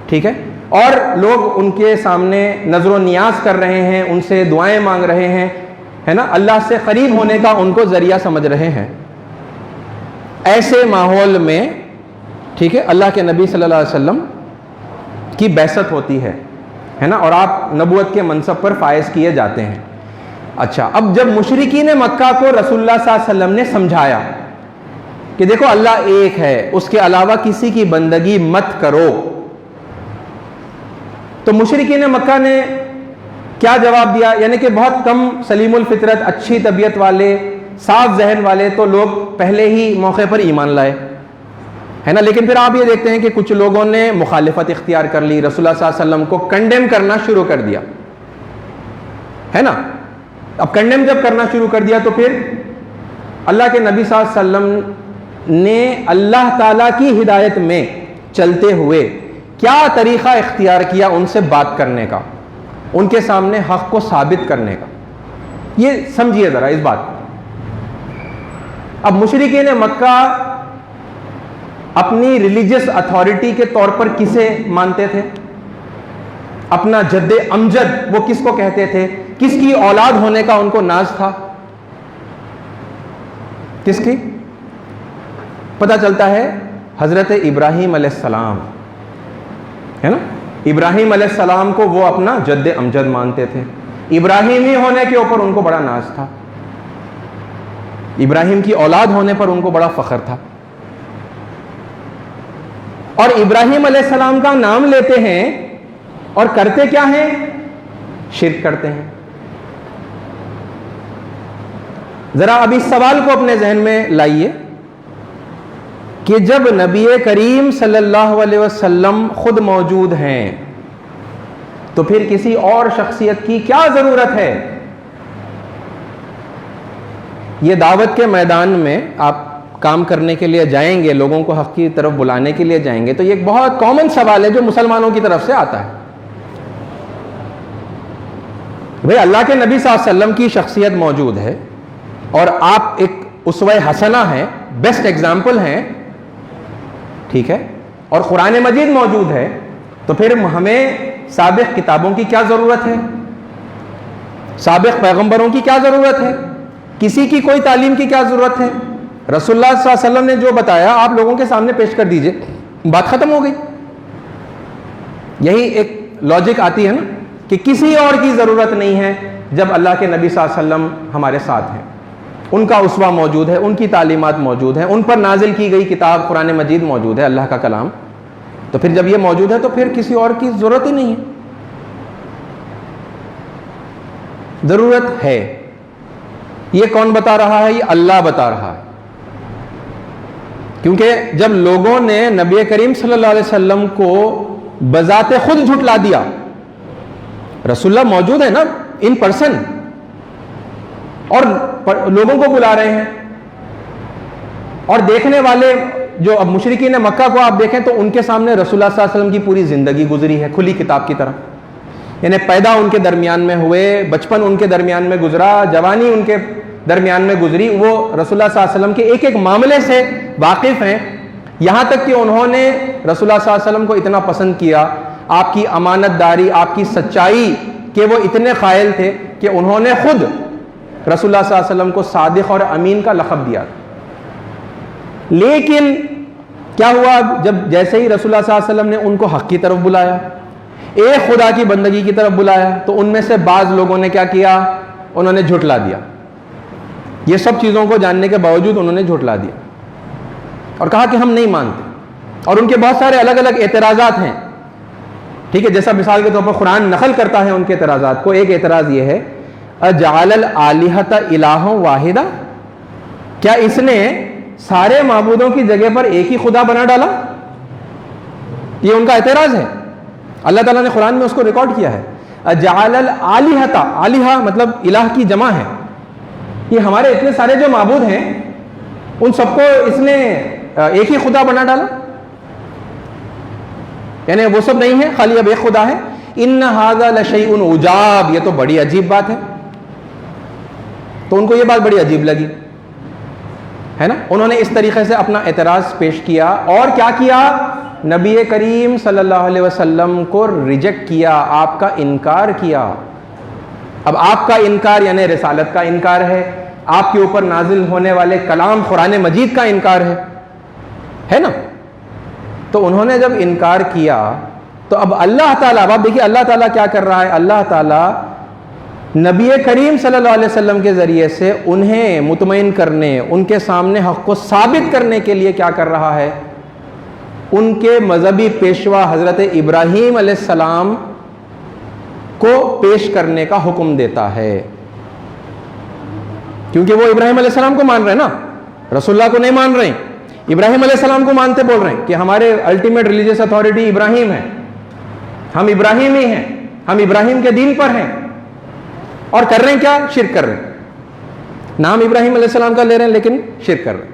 ٹھیک ہے، اور لوگ ان کے سامنے نظر و نیاز کر رہے ہیں، ان سے دعائیں مانگ رہے ہیں، ہے نا، اللہ سے قریب ہونے کا ان کو ذریعہ سمجھ رہے ہیں. ایسے ماحول میں، ٹھیک ہے، اللہ کے نبی صلی اللہ علیہ وسلم کی بعثت ہوتی ہے نا، اور آپ نبوت کے منصب پر فائز کیے جاتے ہیں. اچھا، اب جب مشرکین مکہ کو رسول اللہ صلی اللہ علیہ وسلم نے سمجھایا کہ دیکھو اللہ ایک ہے، اس کے علاوہ کسی کی بندگی مت کرو، تو مشرکین مکہ نے کیا جواب دیا؟ یعنی کہ بہت کم سلیم الفطرت، اچھی طبیعت والے، صاف ذہن والے تو لوگ پہلے ہی موقع پر ایمان لائے. ہے نا. لیکن پھر آپ یہ دیکھتے ہیں کہ کچھ لوگوں نے مخالفت اختیار کر لی, رسول اللہ صلی اللہ علیہ وسلم کو کنڈیم کرنا شروع کر دیا, ہے نا. اب کنڈیم جب کرنا شروع کر دیا تو پھر اللہ کے نبی صلی اللہ علیہ وسلم نے اللہ تعالیٰ کی ہدایت میں چلتے ہوئے کیا طریقہ اختیار کیا ان سے بات کرنے کا, ان کے سامنے حق کو ثابت کرنے کا. یہ سمجھیے ذرا اس بات. اب مشرکین مکہ اپنی ریلیجس اتھارٹی کے طور پر کسے مانتے تھے؟ اپنا جد امجد وہ کس کو کہتے تھے؟ کس کی اولاد ہونے کا ان کو ناز تھا؟ کس کی؟ پتہ چلتا ہے حضرت ابراہیم علیہ السلام, ہے نا. ابراہیم علیہ السلام کو وہ اپنا جد امجد مانتے تھے. ابراہیمی ہونے کے اوپر ان کو بڑا ناز تھا, ابراہیم کی اولاد ہونے پر ان کو بڑا فخر تھا. اور ابراہیم علیہ السلام کا نام لیتے ہیں اور کرتے کیا ہیں؟ شرک کرتے ہیں. ذرا اب اس سوال کو اپنے ذہن میں لائیے کہ جب نبی کریم صلی اللہ علیہ وسلم خود موجود ہیں تو پھر کسی اور شخصیت کی کیا ضرورت ہے؟ یہ دعوت کے میدان میں آپ کام کرنے کے لیے جائیں گے, لوگوں کو حق کی طرف بلانے کے لیے جائیں گے, تو یہ ایک بہت کامن سوال ہے جو مسلمانوں کی طرف سے آتا ہے. بھئی اللہ کے نبی صلی اللہ علیہ وسلم کی شخصیت موجود ہے اور آپ ایک اسوہ حسنہ ہیں, بیسٹ ایگزامپل ہیں, ٹھیک ہے, اور قرآن مجید موجود ہے, تو پھر ہمیں سابق کتابوں کی کیا ضرورت ہے؟ سابق پیغمبروں کی کیا ضرورت ہے؟ کسی کی کوئی تعلیم کی کیا ضرورت ہے؟ رسول اللہ صلی اللہ علیہ وسلم نے جو بتایا آپ لوگوں کے سامنے پیش کر دیجئے, بات ختم ہو گئی. یہی ایک لاجک آتی ہے نا کہ کسی اور کی ضرورت نہیں ہے جب اللہ کے نبی صلی اللہ علیہ وسلم ہمارے ساتھ ہیں, ان کا اسوہ موجود ہے, ان کی تعلیمات موجود ہیں, ان پر نازل کی گئی کتاب قرآن مجید موجود ہے, اللہ کا کلام. تو پھر جب یہ موجود ہے تو پھر کسی اور کی ضرورت ہی نہیں ہے. ضرورت ہے. یہ کون بتا رہا ہے؟ یہ اللہ بتا رہا ہے. کیونکہ جب لوگوں نے نبی کریم صلی اللہ علیہ وسلم کو بذات خود جھٹلا دیا, رسول اللہ موجود ہے نا ان پرسن, اور لوگوں کو بلا رہے ہیں, اور دیکھنے والے جو اب مشرکین مکہ کو آپ دیکھیں تو ان کے سامنے رسول اللہ صلی اللہ علیہ وسلم کی پوری زندگی گزری ہے کھلی کتاب کی طرح. یعنی پیدا ان کے درمیان میں ہوئے, بچپن ان کے درمیان میں گزرا, جوانی ان کے درمیان میں گزری, وہ رسول اللہ صلی اللہ علیہ وسلم کے ایک ایک معاملے سے واقف ہیں. یہاں تک کہ انہوں نے رسول اللہ صلی اللہ علیہ وسلم کو اتنا پسند کیا, آپ کی امانت داری, آپ کی سچائی کے وہ اتنے قائل تھے کہ انہوں نے خود رسول اللہ صلی اللہ علیہ وسلم کو صادق اور امین کا لقب دیا. لیکن کیا ہوا جب جیسے ہی رسول اللہ صلی اللہ علیہ وسلم نے ان کو حق کی طرف بلایا, ایک خدا کی بندگی کی طرف بلایا, تو ان میں سے بعض لوگوں نے کیا کیا؟ انہوں نے جھٹلا دیا. یہ سب چیزوں کو جاننے کے باوجود انہوں نے جھٹلا دیا اور کہا کہ ہم نہیں مانتے. اور ان کے بہت سارے الگ الگ اعتراضات ہیں, ٹھیک ہے, جیسا مثال کے طور پر قرآن نقل کرتا ہے ان کے اعتراضات کو. ایک اعتراض یہ ہے, اجعل الالہۃ الہا واحدا, کیا اس نے سارے معبودوں کی جگہ پر ایک ہی خدا بنا ڈالا؟ یہ ان کا اعتراض ہے. اللہ تعالیٰ نے قرآن میں اس کو ریکارڈ کیا ہے. اجعل الالہۃ, الہا مطلب الہ کی جمع ہے, یہ ہمارے اتنے سارے جو معبود ہیں ان سب کو اس نے ایک ہی خدا بنا ڈالا, یعنی وہ سب نہیں ہے, خالی اب ایک خدا ہے. ان ھذا لشیء عجاب, یہ تو بڑی عجیب بات ہے. تو ان کو یہ بات بڑی عجیب لگی, ہے نا. انہوں نے اس طریقے سے اپنا اعتراض پیش کیا, اور کیا کیا؟ نبی کریم صلی اللہ علیہ وسلم کو ریجیکٹ کیا, آپ کا انکار کیا. اب آپ کا انکار یعنی رسالت کا انکار ہے, آپ کے اوپر نازل ہونے والے کلام قرآن مجید کا انکار ہے نا. تو انہوں نے جب انکار کیا تو اب اللہ تعالیٰ, اب آپ دیکھیے اللہ تعالیٰ کیا کر رہا ہے. اللہ تعالیٰ نبی کریم صلی اللہ علیہ وسلم کے ذریعے سے انہیں مطمئن کرنے, ان کے سامنے حق کو ثابت کرنے کے لیے کیا کر رہا ہے؟ ان کے مذہبی پیشوا حضرت ابراہیم علیہ السلام کو پیش کرنے کا حکم دیتا ہے. کیونکہ وہ ابراہیم علیہ السلام کو مان رہے ہیں نا, رسول اللہ کو نہیں مان رہے. ابراہیم علیہ السلام کو مانتے بول رہے ہیں کہ ہمارے الٹیمیٹ ریلیجیس اتھارٹی ابراہیم ہے، ہم ابراہیمی ہیں، ہم ابراہیم کے دین پر ہیں، اور کر رہے ہیں کیا؟ شرک کر رہے ہیں. نام ابراہیم علیہ السلام کا لے رہے ہیں لیکن شرک کر رہے ہیں.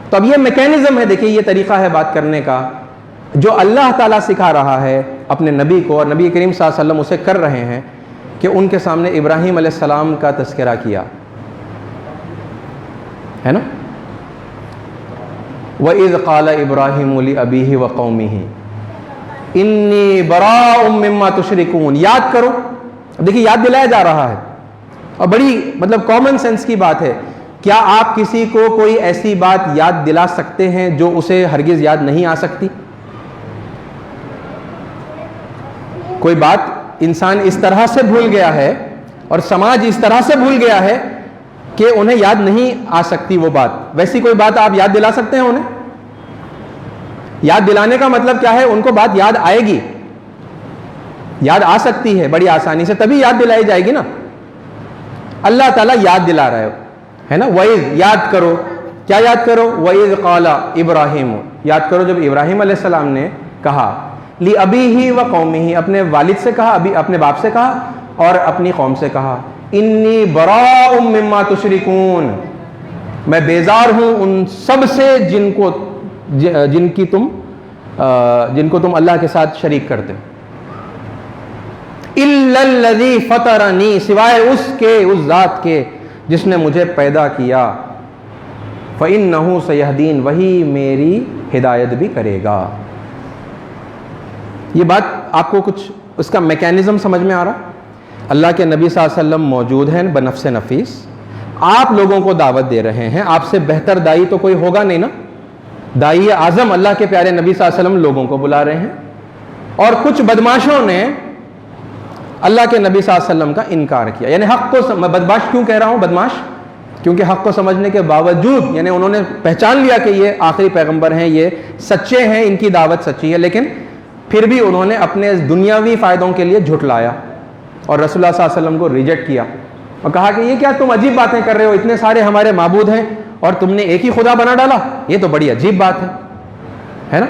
تو اب یہ میکینزم ہے، دیکھیے یہ طریقہ ہے بات کرنے کا جو اللہ تعالیٰ سکھا رہا ہے اپنے نبی کو، اور نبی کریم صلی اللہ علیہ وسلم اسے کر رہے ہیں کہ ان کے سامنے ابراہیم علیہ السلام کا تذکرہ کیا ہے نا. وَإِذْ قَالَ إِبْرَاهِيمُ لِأَبِيهِ وَقَوْمِهِ إِنِّي بَرَاءٌ مِّمَّا تُشْرِكُونَ. یاد کرو. اب دیکھیے یاد دلایا جا رہا ہے، اور بڑی مطلب کامن سینس کی بات ہے. کیا آپ کسی کو کوئی ایسی بات یاد دلا سکتے ہیں جو اسے ہرگز یاد نہیں آ سکتی؟ کوئی بات انسان اس طرح سے بھول گیا ہے اور سماج اس طرح سے بھول گیا ہے کہ انہیں یاد نہیں آ سکتی وہ بات. ویسی کوئی بات آپ یاد دلا سکتے ہیں انہیں؟ یاد دلانے کا مطلب کیا ہے؟ ان کو بات یاد آئے گی، یاد آ سکتی ہے بڑی آسانی سے، تبھی یاد دلائی جائے گی نا. اللہ تعالیٰ یاد دلا رہا ہے نا. وَإِذْ یاد کرو. کیا یاد کرو؟ وَإِذْ قَالَ إِبْرَاهِيمُ. یاد کرو جب ابراہیم علیہ السلام نے کہا لِأَبِيهِ وَقَوْمِهِ، اپنے والد سے کہا، اپنے باپ سے کہا اور اپنی قوم سے کہا انی براء مما تشرکون، میں بیزار ہوں ان سب سے جن کو تم اللہ کے ساتھ شریک کرتے. الا الذی فطرنی، سوائے اس ذات کے جس نے مجھے پیدا کیا. فإنہ سیہدین، وہی میری ہدایت بھی کرے گا. یہ بات آپ کو کچھ اس کا میکینزم سمجھ میں آ رہا؟ اللہ کے نبی صلی اللہ علیہ وسلم موجود ہیں بنفس نفیس، آپ لوگوں کو دعوت دے رہے ہیں. آپ سے بہتر دائی تو کوئی ہوگا نہیں نا. دائی اعظم اللہ کے پیارے نبی صلی اللہ علیہ وسلم لوگوں کو بلا رہے ہیں، اور کچھ بدماشوں نے اللہ کے نبی صلی اللہ علیہ وسلم کا انکار کیا. یعنی حق کو، میں بدماش کیوں کہہ رہا ہوں بدماش؟ کیونکہ حق کو سمجھنے کے باوجود، یعنی انہوں نے پہچان لیا کہ یہ آخری پیغمبر ہیں، یہ سچے ہیں، ان کی دعوت سچی ہے، لیکن پھر بھی انہوں نے اپنے دنیاوی فائدوں کے لیے جھٹلایا اور رسول اللہ صلی اللہ علیہ وسلم کو ریجیکٹ کیا اور کہا کہ یہ کیا تم عجیب باتیں کر رہے ہو، اتنے سارے ہمارے معبود ہیں اور تم نے ایک ہی خدا بنا ڈالا، یہ تو بڑی عجیب بات ہے نا.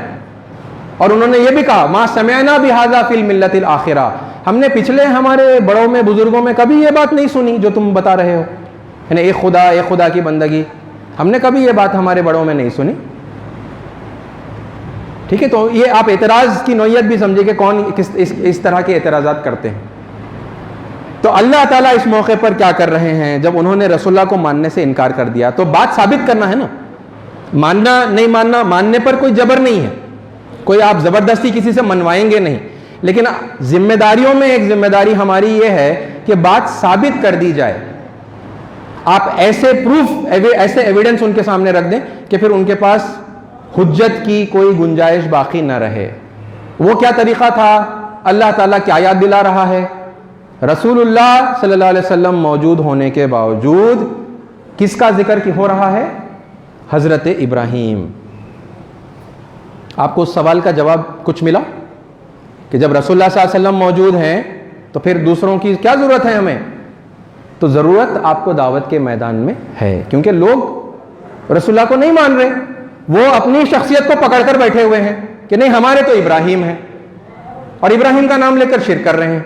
اور انہوں نے یہ بھی کہا ما سمعنا بہذا فی الملت الاخرہ، ہم نے پچھلے ہمارے بڑوں میں، بزرگوں میں کبھی یہ بات نہیں سنی جو تم بتا رہے ہو، یعنی ایک خدا کی بندگی، ہم نے کبھی یہ بات ہمارے بڑوں میں نہیں سنی. ٹھیک ہے، تو یہ آپ اعتراض کی نوعیت بھی سمجھے کہ کون اس طرح کے اعتراضات کرتے ہیں. تو اللہ تعالیٰ اس موقع پر کیا کر رہے ہیں؟ جب انہوں نے رسول اللہ کو ماننے سے انکار کر دیا تو بات ثابت کرنا ہے نا. ماننا نہیں ماننا، ماننے پر کوئی جبر نہیں ہے، کوئی آپ زبردستی کسی سے منوائیں گے نہیں، لیکن ذمہ داریوں میں ایک ذمہ داری ہماری یہ ہے کہ بات ثابت کر دی جائے. آپ ایسے پروف، ایسے ایویڈنس ان کے سامنے رکھ دیں کہ پھر ان کے پاس حجت کی کوئی گنجائش باقی نہ رہے. وہ کیا طریقہ تھا؟ اللہ تعالیٰ کیا یاد دلا رہا ہے؟ رسول اللہ صلی اللہ علیہ وسلم موجود ہونے کے باوجود کس کا ذکر ہو رہا ہے؟ حضرت ابراہیم. آپ کو اس سوال کا جواب کچھ ملا کہ جب رسول اللہ صلی اللہ علیہ وسلم موجود ہیں تو پھر دوسروں کی کیا ضرورت ہے ہمیں؟ تو ضرورت آپ کو دعوت کے میدان میں ہے، کیونکہ لوگ رسول اللہ کو نہیں مان رہے، وہ اپنی شخصیت کو پکڑ کر بیٹھے ہوئے ہیں کہ نہیں ہمارے تو ابراہیم ہیں، اور ابراہیم کا نام لے کر شرک کر رہے ہیں.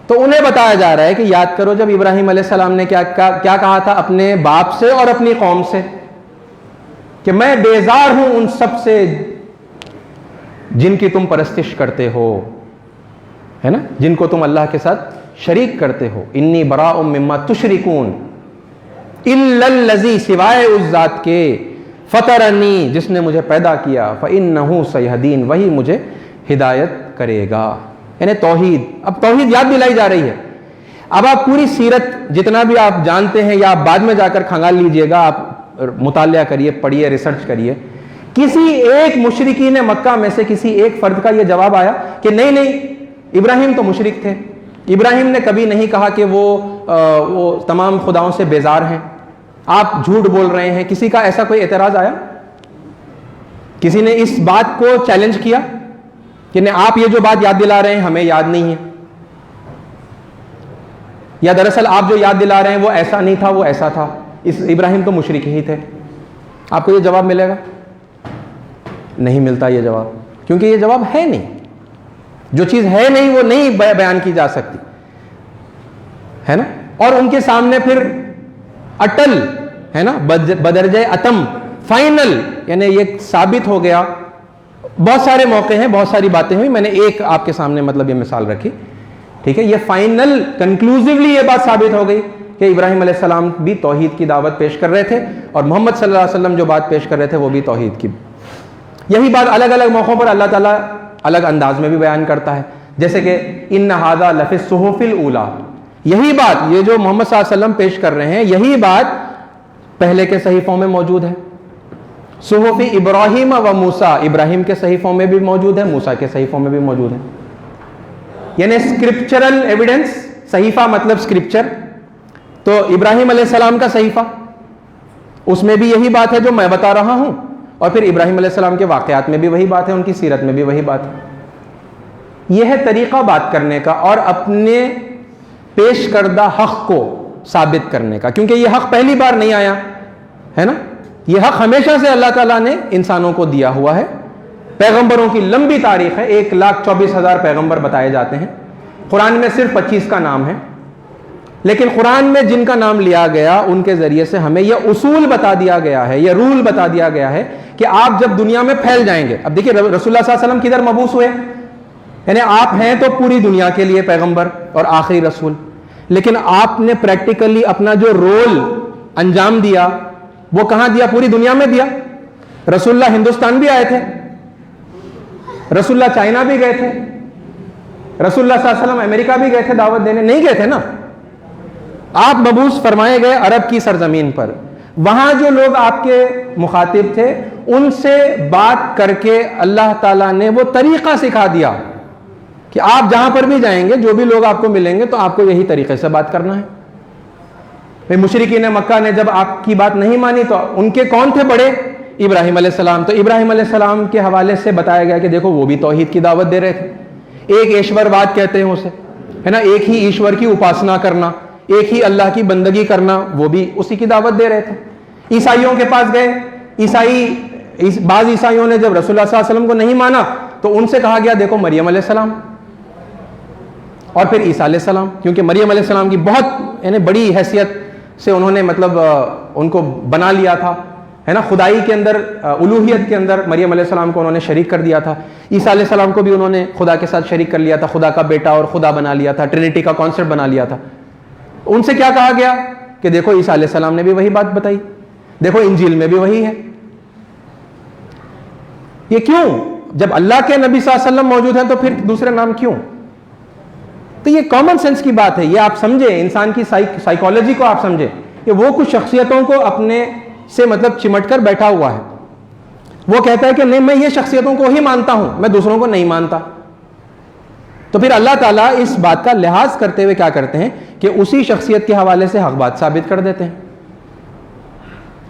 تو انہیں بتایا جا رہا ہے کہ یاد کرو جب ابراہیم علیہ السلام نے کیا کہا تھا اپنے باپ سے اور اپنی قوم سے کہ میں بیزار ہوں ان سب سے جن کی تم پرستش کرتے ہو، ہے نا، جن کو تم اللہ کے ساتھ شریک کرتے ہو. انی براء مما تشرکون الا الذی، سوائے اس ذات کے، فطرنی، جس نے مجھے پیدا کیا، فإنہ سیہدین، وہی مجھے ہدایت کرے گا. یعنی توحید. اب توحید یاد دلائی جا رہی ہے. اب آپ پوری سیرت جتنا بھی آپ جانتے ہیں یا آپ بعد میں جا کر کھنگال لیجئے گا، آپ مطالعہ کریے، پڑھیے، ریسرچ کریے، کسی ایک مشرکین مکہ میں سے کسی ایک فرد کا یہ جواب آیا کہ نہیں ابراہیم تو مشرک تھے، ابراہیم نے کبھی نہیں کہا کہ وہ تمام خداؤں سے بیزار ہیں، آپ جھوٹ بول رہے ہیں؟ کسی کا ایسا کوئی اعتراض آیا؟ کسی نے اس بات کو چیلنج کیا کہ نہیں آپ یہ جو بات یاد دلا رہے ہیں ہمیں یاد نہیں ہے، یا دراصل آپ جو یاد دلا رہے ہیں وہ ایسا نہیں تھا، وہ ایسا تھا، اس ابراہیم تو مشرک ہی تھے؟ آپ کو یہ جواب ملے گا؟ نہیں ملتا یہ جواب، کیونکہ یہ جواب ہے نہیں. جو چیز ہے نہیں وہ نہیں بیان کی جا سکتی ہے نا. اور ان کے سامنے پھر اٹل ہے نا، بدرجہ اتم، فائنل، یعنی یہ ثابت ہو گیا. بہت سارے موقع ہیں، بہت ساری باتیں ہوئی، میں نے ایک آپ کے سامنے مطلب یہ مثال رکھی، ٹھیک ہے. یہ فائنل کنکلوزیولی یہ بات ثابت ہو گئی کہ ابراہیم علیہ السلام بھی توحید کی دعوت پیش کر رہے تھے، اور محمد صلی اللہ علیہ وسلم جو بات پیش کر رہے تھے وہ بھی توحید کی. یہی بات الگ الگ موقعوں پر اللہ تعالیٰ الگ انداز میں بھی بیان کرتا ہے، جیسے کہ ان ھذا لفی الصحف الاولیٰ. یہی بات، یہ جو محمد صلی اللہ علیہ وسلم پیش کر رہے ہیں، یہی بات پہلے کے صحیفوں میں موجود ہے. صحف ابراہیم و موسیٰ، ابراہیم کے صحیفوں میں بھی موجود ہے، موسیٰ کے صحیفوں میں بھی موجود ہے. یعنی اسکرپچرل ایویڈنس، صحیفہ مطلب اسکرپچر. تو ابراہیم علیہ السلام کا صحیفہ، اس میں بھی یہی بات ہے جو میں بتا رہا ہوں، اور پھر ابراہیم علیہ السلام کے واقعات میں بھی وہی بات ہے، ان کی سیرت میں بھی وہی بات ہے. یہ ہے طریقہ بات کرنے کا اور اپنے پیش کردہ حق کو ثابت کرنے کا، کیونکہ یہ حق پہلی بار نہیں آیا ہے نا. یہ حق ہمیشہ سے اللہ تعالیٰ نے انسانوں کو دیا ہوا ہے. پیغمبروں کی لمبی تاریخ ہے، 1,24,000 پیغمبر بتائے جاتے ہیں. قرآن میں صرف 25 کا نام ہے، لیکن قرآن میں جن کا نام لیا گیا ان کے ذریعے سے ہمیں یہ اصول بتا دیا گیا ہے، یہ رول بتا دیا گیا ہے کہ آپ جب دنیا میں پھیل جائیں گے. اب دیکھیے رسول اللہ صلی اللہ علیہ وسلم کدھر مبعوث ہوئے، یعنی آپ ہیں تو پوری دنیا کے لیے پیغمبر اور آخری رسول، لیکن آپ نے پریکٹیکلی اپنا جو رول انجام دیا وہ کہاں دیا؟ پوری دنیا میں دیا. رسول اللہ ہندوستان بھی آئے تھے، رسول اللہ چائنا بھی گئے تھے، رسول اللہ صلی اللہ علیہ وسلم امریکہ بھی گئے تھے دعوت دینے، نہیں گئے تھے نا. آپ مبعوث فرمائے گئے عرب کی سرزمین پر. وہاں جو لوگ آپ کے مخاطب تھے ان سے بات کر کے اللہ تعالیٰ نے وہ طریقہ سکھا دیا کہ آپ جہاں پر بھی جائیں گے، جو بھی لوگ آپ کو ملیں گے، تو آپ کو یہی طریقے سے بات کرنا ہے. مشرکین مکہ نے جب آپ کی بات نہیں مانی تو ان کے کون تھے بڑے؟ ابراہیم علیہ السلام. تو ابراہیم علیہ السلام کے حوالے سے بتایا گیا کہ دیکھو وہ بھی توحید کی دعوت دے رہے تھے. ایک ایشور واد کہتے ہیں اسے، ہے نا، ایک ہی ایشور کی اپاسنا کرنا، ایک ہی اللہ کی بندگی کرنا، وہ بھی اسی کی دعوت دے رہے تھے. عیسائیوں کے پاس گئے، بعض عیسائیوں نے جب رسول اللہ صلی اللہ علیہ وسلم کو نہیں مانا تو ان سے کہا گیا دیکھو مریم علیہ السلام اور پھر عیسیٰ علیہ السلام، کیونکہ مریم علیہ السلام کی بہت یعنی بڑی حیثیت سے انہوں نے مطلب ان کو بنا لیا تھا، ہے نا. خدائی کے اندر، الوہیت کے اندر مریم علیہ السلام کو انہوں نے شریک کر دیا تھا. عیسیٰ علیہ السلام کو بھی انہوں نے خدا کے ساتھ شریک کر لیا تھا، خدا کا بیٹا اور خدا بنا لیا تھا، ٹرینٹی کا کانسیپٹ بنا لیا تھا. ان سے کیا کہا گیا کہ دیکھو عیسیٰ علیہ السلام نے بھی وہی بات بتائی، دیکھو انجیل میں بھی وہی ہے. یہ کیوں؟ جب اللہ کے نبی صلی اللہ علیہ وسلم موجود ہیں تو پھر دوسرے نام کیوں؟ تو یہ کامن سینس کی بات ہے، یہ آپ سمجھیں، انسان کی سائیکالوجی کو آپ سمجھیں کہ وہ کچھ شخصیتوں کو اپنے سے مطلب چمٹ کر بیٹھا ہوا ہے. وہ کہتا ہے کہ نہیں میں یہ شخصیتوں کو ہی مانتا ہوں، میں دوسروں کو نہیں مانتا. تو پھر اللہ تعالیٰ اس بات کا لحاظ کرتے ہوئے کیا کرتے ہیں کہ اسی شخصیت کے حوالے سے حق بات ثابت کر دیتے ہیں،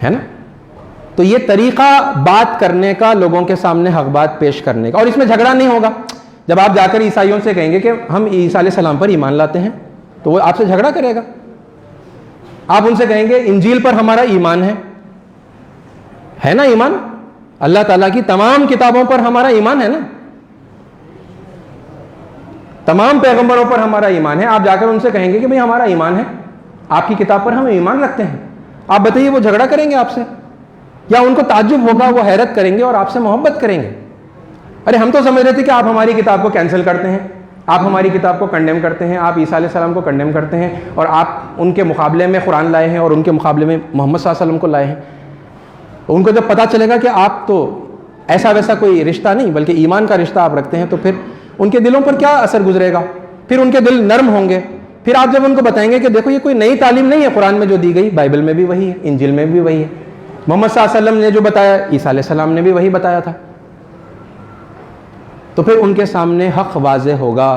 ہے نا. تو یہ طریقہ بات کرنے کا، لوگوں کے سامنے حق بات پیش کرنے کا، اور اس میں جھگڑا نہیں ہوگا. جب آپ جا کر عیسائیوں سے کہیں گے کہ ہم عیسیٰ علیہ السلام پر ایمان لاتے ہیں تو وہ آپ سے جھگڑا کرے گا. آپ ان سے کہیں گے انجیل پر ہمارا ایمان ہے نا، ایمان اللہ تعالیٰ کی تمام کتابوں پر ہمارا ایمان ہے نا، تمام پیغمبروں پر ہمارا ایمان ہے. آپ جا کر ان سے کہیں گے کہ بھئی ہمارا ایمان ہے، آپ کی کتاب پر ہم ایمان رکھتے ہیں. آپ بتائیے وہ جھگڑا کریں گے آپ سے، یا ان کو تعجب ہوگا، وہ حیرت کریں گے اور آپ سے محبت کریں گے؟ ارے ہم تو سمجھ رہے تھے کہ آپ ہماری کتاب کو کینسل کرتے ہیں، آپ ہماری کتاب کو کنڈیم کرتے ہیں، آپ عیسیٰ علیہ السلام کو کنڈیم کرتے ہیں، اور آپ ان کے مقابلے میں قرآن لائے ہیں اور ان کے مقابلے میں محمد صلی اللہ علیہ وسلم کو لائے ہیں. ان کو جب پتہ چلے گا کہ آپ تو ایسا ویسا کوئی رشتہ نہیں بلکہ ایمان کا رشتہ آپ رکھتے ہیں، تو پھر ان کے دلوں پر کیا اثر گزرے گا؟ پھر ان کے دل نرم ہوں گے. پھر آپ جب ان کو بتائیں گے کہ دیکھو یہ کوئی نئی تعلیم نہیں ہے، قرآن میں جو دی گئی بائبل میں بھی وہی ہے، انجیل میں بھی وہی ہے، محمد صلی اللہ علیہ وسلم نے جو بتایا عیسیٰ علیہ السلام نے بھی وہی بتایا تھا، تو پھر ان کے سامنے حق واضح ہوگا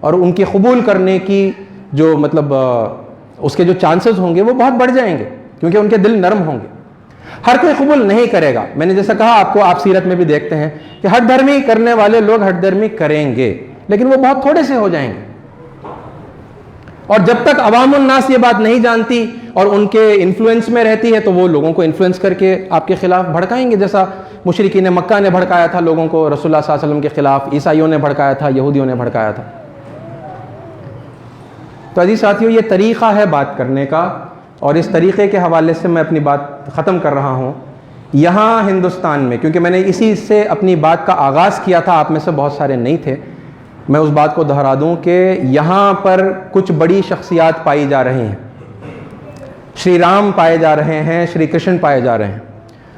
اور ان کی قبول کرنے کی جو مطلب اس کے جو چانسز ہوں گے وہ بہت بڑھ جائیں گے، کیونکہ ان کے دل نرم ہوں گے. ہر کوئی قبول نہیں کرے گا. میں نے جیسا کہا آپ کو، آپ سیرت میں بھی دیکھتے ہیں کہ ہٹ دھرمی کرنے والے لوگ ہٹ دھرمی کریں گے، لیکن وہ بہت تھوڑے سے ہو جائیں گے. اور جب تک عوام الناس یہ بات نہیں جانتی اور ان کے انفلوئنس میں رہتی ہے تو وہ لوگوں کو انفلوئنس کر کے آپ کے خلاف بھڑکائیں گے، جیسا مشرکین مکہ نے بھڑکایا تھا لوگوں کو رسول اللہ صلی اللہ علیہ وسلم کے خلاف، عیسائیوں نے بھڑکایا تھا، یہودیوں نے بھڑکایا تھا۔ تو عزیز ساتھیوں، یہ طریقہ ہے بات کرنے کا، اور اس طریقے کے حوالے سے میں اپنی بات ختم کر رہا ہوں۔ یہاں ہندوستان میں، کیونکہ میں نے اسی سے اپنی بات کا آغاز کیا تھا، آپ میں سے بہت سارے نہیں تھے، میں اس بات کو دہرا دوں کہ یہاں پر کچھ بڑی شخصیات پائی جا رہی ہیں۔ شری رام پائے جا رہے ہیں، شری کرشن پائے جا رہے ہیں،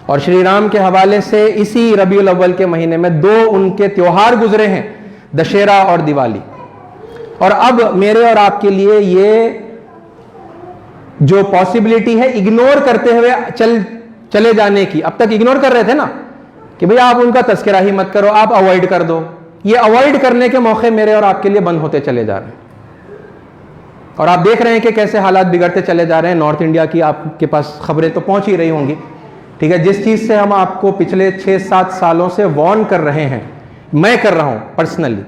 اور شری رام کے حوالے سے اسی ربیع الاول کے مہینے میں 2 ان کے تیوہار گزرے ہیں، دشہرا اور دیوالی۔ اور اب میرے اور آپ کے لیے یہ جو پاسبلٹی ہے اگنور کرتے ہوئے چلے جانے کی، اب تک اگنور کر رہے تھے نا کہ بھئی آپ ان کا تذکرہ ہی مت کرو، آپ اوائڈ کر دو، یہ اوائڈ کرنے کے موقع میرے اور آپ کے لیے بند ہوتے چلے جا رہے ہیں۔ اور آپ دیکھ رہے ہیں کہ کیسے حالات بگڑتے چلے جا رہے ہیں۔ نارتھ انڈیا کی آپ کے پاس خبریں تو پہنچ ہی رہی ہوں گی، ٹھیک ہے، جس چیز سے ہم آپ کو پچھلے 6-7 سالوں سے وارن کر رہے ہیں، میں کر رہا ہوں پرسنلی،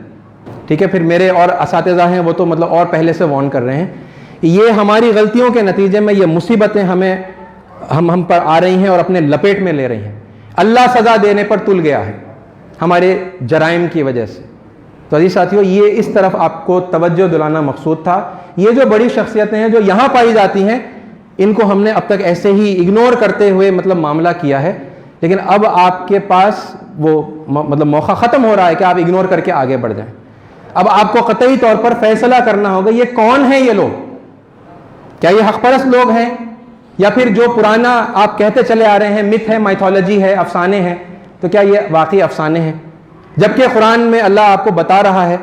ٹھیک ہے، پھر میرے اور اساتذہ ہیں وہ تو مطلب اور پہلے سے وارن کر رہے ہیں۔ یہ ہماری غلطیوں کے نتیجے میں یہ مصیبتیں ہم پر آ رہی ہیں اور اپنے لپیٹ میں لے رہی ہیں۔ اللہ سزا دینے پر تل گیا ہے ہمارے جرائم کی وجہ سے۔ تو عزیز ساتھیوں، یہ اس طرف آپ کو توجہ دلانا مقصود تھا۔ یہ جو بڑی شخصیتیں ہیں جو یہاں پائی جاتی ہیں، ان کو ہم نے اب تک ایسے ہی اگنور کرتے ہوئے مطلب معاملہ کیا ہے، لیکن اب آپ کے پاس وہ مطلب موقع ختم ہو رہا ہے کہ آپ اگنور کر کے آگے بڑھ جائیں۔ اب آپ کو قطعی طور پر فیصلہ کرنا ہوگا یہ کون ہیں یہ لوگ، کیا یہ حق پرست لوگ ہیں، یا پھر جو پرانا آپ کہتے چلے آ رہے ہیں مت ہے، مائتھولوجی ہے، افسانے ہیں، تو کیا یہ واقعی افسانے ہیں؟ جبکہ قرآن میں اللہ آپ کو بتا رہا ہے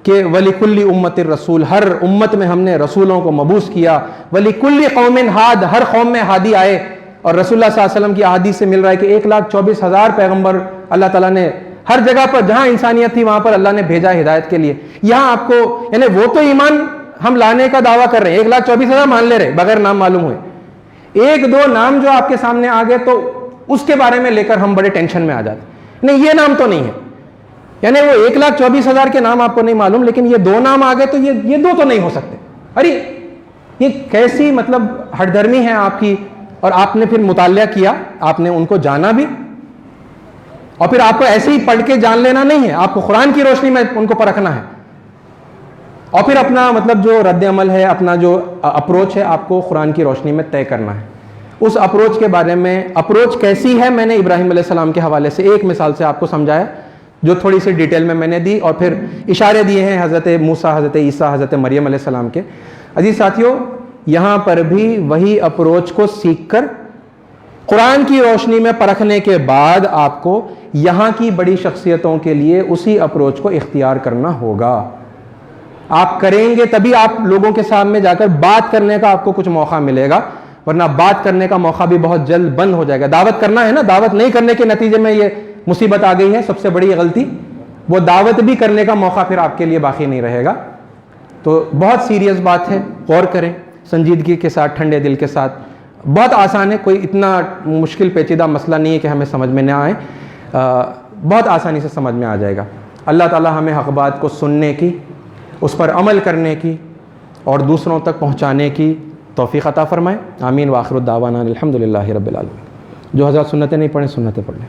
کہ وَلِكُلِّ أُمَّةٍ رَسُولٌ، ہر امت میں ہم نے رسولوں کو مبعوث کیا، وَلِكُلِّ قَوْمٍ ہاد، ہر قوم میں ہادی آئے، اور رسول اللہ صلی اللہ علیہ وسلم کی احادیث سے مل رہا ہے کہ 1,24,000 پیغمبر اللہ تعالیٰ نے ہر جگہ پر جہاں انسانیت تھی وہاں پر اللہ نے بھیجا ہدایت کے لیے۔ یہاں آپ کو یعنی وہ تو ایمان ہم لانے کا دعویٰ کر رہے ہیں، 1,24,000 مان لے رہے بغیر نام معلوم ہوئے، 1-2 نام جو آپ کے سامنے آ گئے تو اس کے بارے میں لے کر ہم بڑے ٹینشن میں آ جاتے، نہیں یہ نام تو نہیں ہے، یعنی وہ 1,24,000 کے نام آپ کو نہیں معلوم، لیکن یہ 2 نام آ گئے تو یہ 2 تو نہیں ہو سکتے۔ ارے یہ کیسی مطلب ہٹ دھرمی ہے آپ کی، اور آپ نے پھر مطالعہ کیا، آپ نے ان کو جانا بھی، اور پھر آپ کو ایسے ہی پڑھ کے جان لینا نہیں ہے، آپ کو قرآن کی روشنی میں ان کو پرکھنا ہے، اور پھر اپنا مطلب جو رد عمل ہے، اپنا جو اپروچ ہے، آپ کو قرآن کی روشنی میں طے کرنا ہے۔ اس اپروچ کے بارے میں، اپروچ کیسی ہے، میں نے ابراہیم علیہ السلام کے حوالے سے ایک مثال سے آپ کو سمجھایا، جو تھوڑی سی ڈیٹیل میں نے دی، اور پھر اشارے دیے ہیں حضرت موسیٰ، حضرت عیسیٰ، حضرت مریم علیہ السلام کے۔ عزیز ساتھیوں، یہاں پر بھی وہی اپروچ کو سیکھ کر قرآن کی روشنی میں پرکھنے کے بعد آپ کو یہاں کی بڑی شخصیتوں کے لیے اسی اپروچ کو اختیار کرنا ہوگا۔ آپ کریں گے تبھی آپ لوگوں کے سامنے جا کر بات کرنے کا آپ کو کچھ موقع ملے گا، ورنہ بات کرنے کا موقع بھی بہت جلد بند ہو جائے گا۔ دعوت کرنا ہے نا، دعوت نہیں کرنے کے نتیجے میں یہ مصیبت آ گئی ہے، سب سے بڑی غلطی، وہ دعوت بھی کرنے کا موقع پھر آپ کے لیے باقی نہیں رہے گا۔ تو بہت سیریس بات ہے، غور کریں سنجیدگی کے ساتھ، ٹھنڈے دل کے ساتھ۔ بہت آسان ہے، کوئی اتنا مشکل پیچیدہ مسئلہ نہیں ہے کہ ہمیں سمجھ میں نہ آئے، بہت آسانی سے سمجھ میں آ جائے گا۔ اللہ تعالی ہمیں حق بات کو سننے کی، اس پر عمل کرنے کی اور دوسروں تک پہنچانے کی توفیق عطا فرمائے۔ آمین۔ وآخر الدعوانا الحمدللہ رب العالمین۔ جو حضرات سنتیں نہیں پڑھیں سنتیں پڑھ لیں۔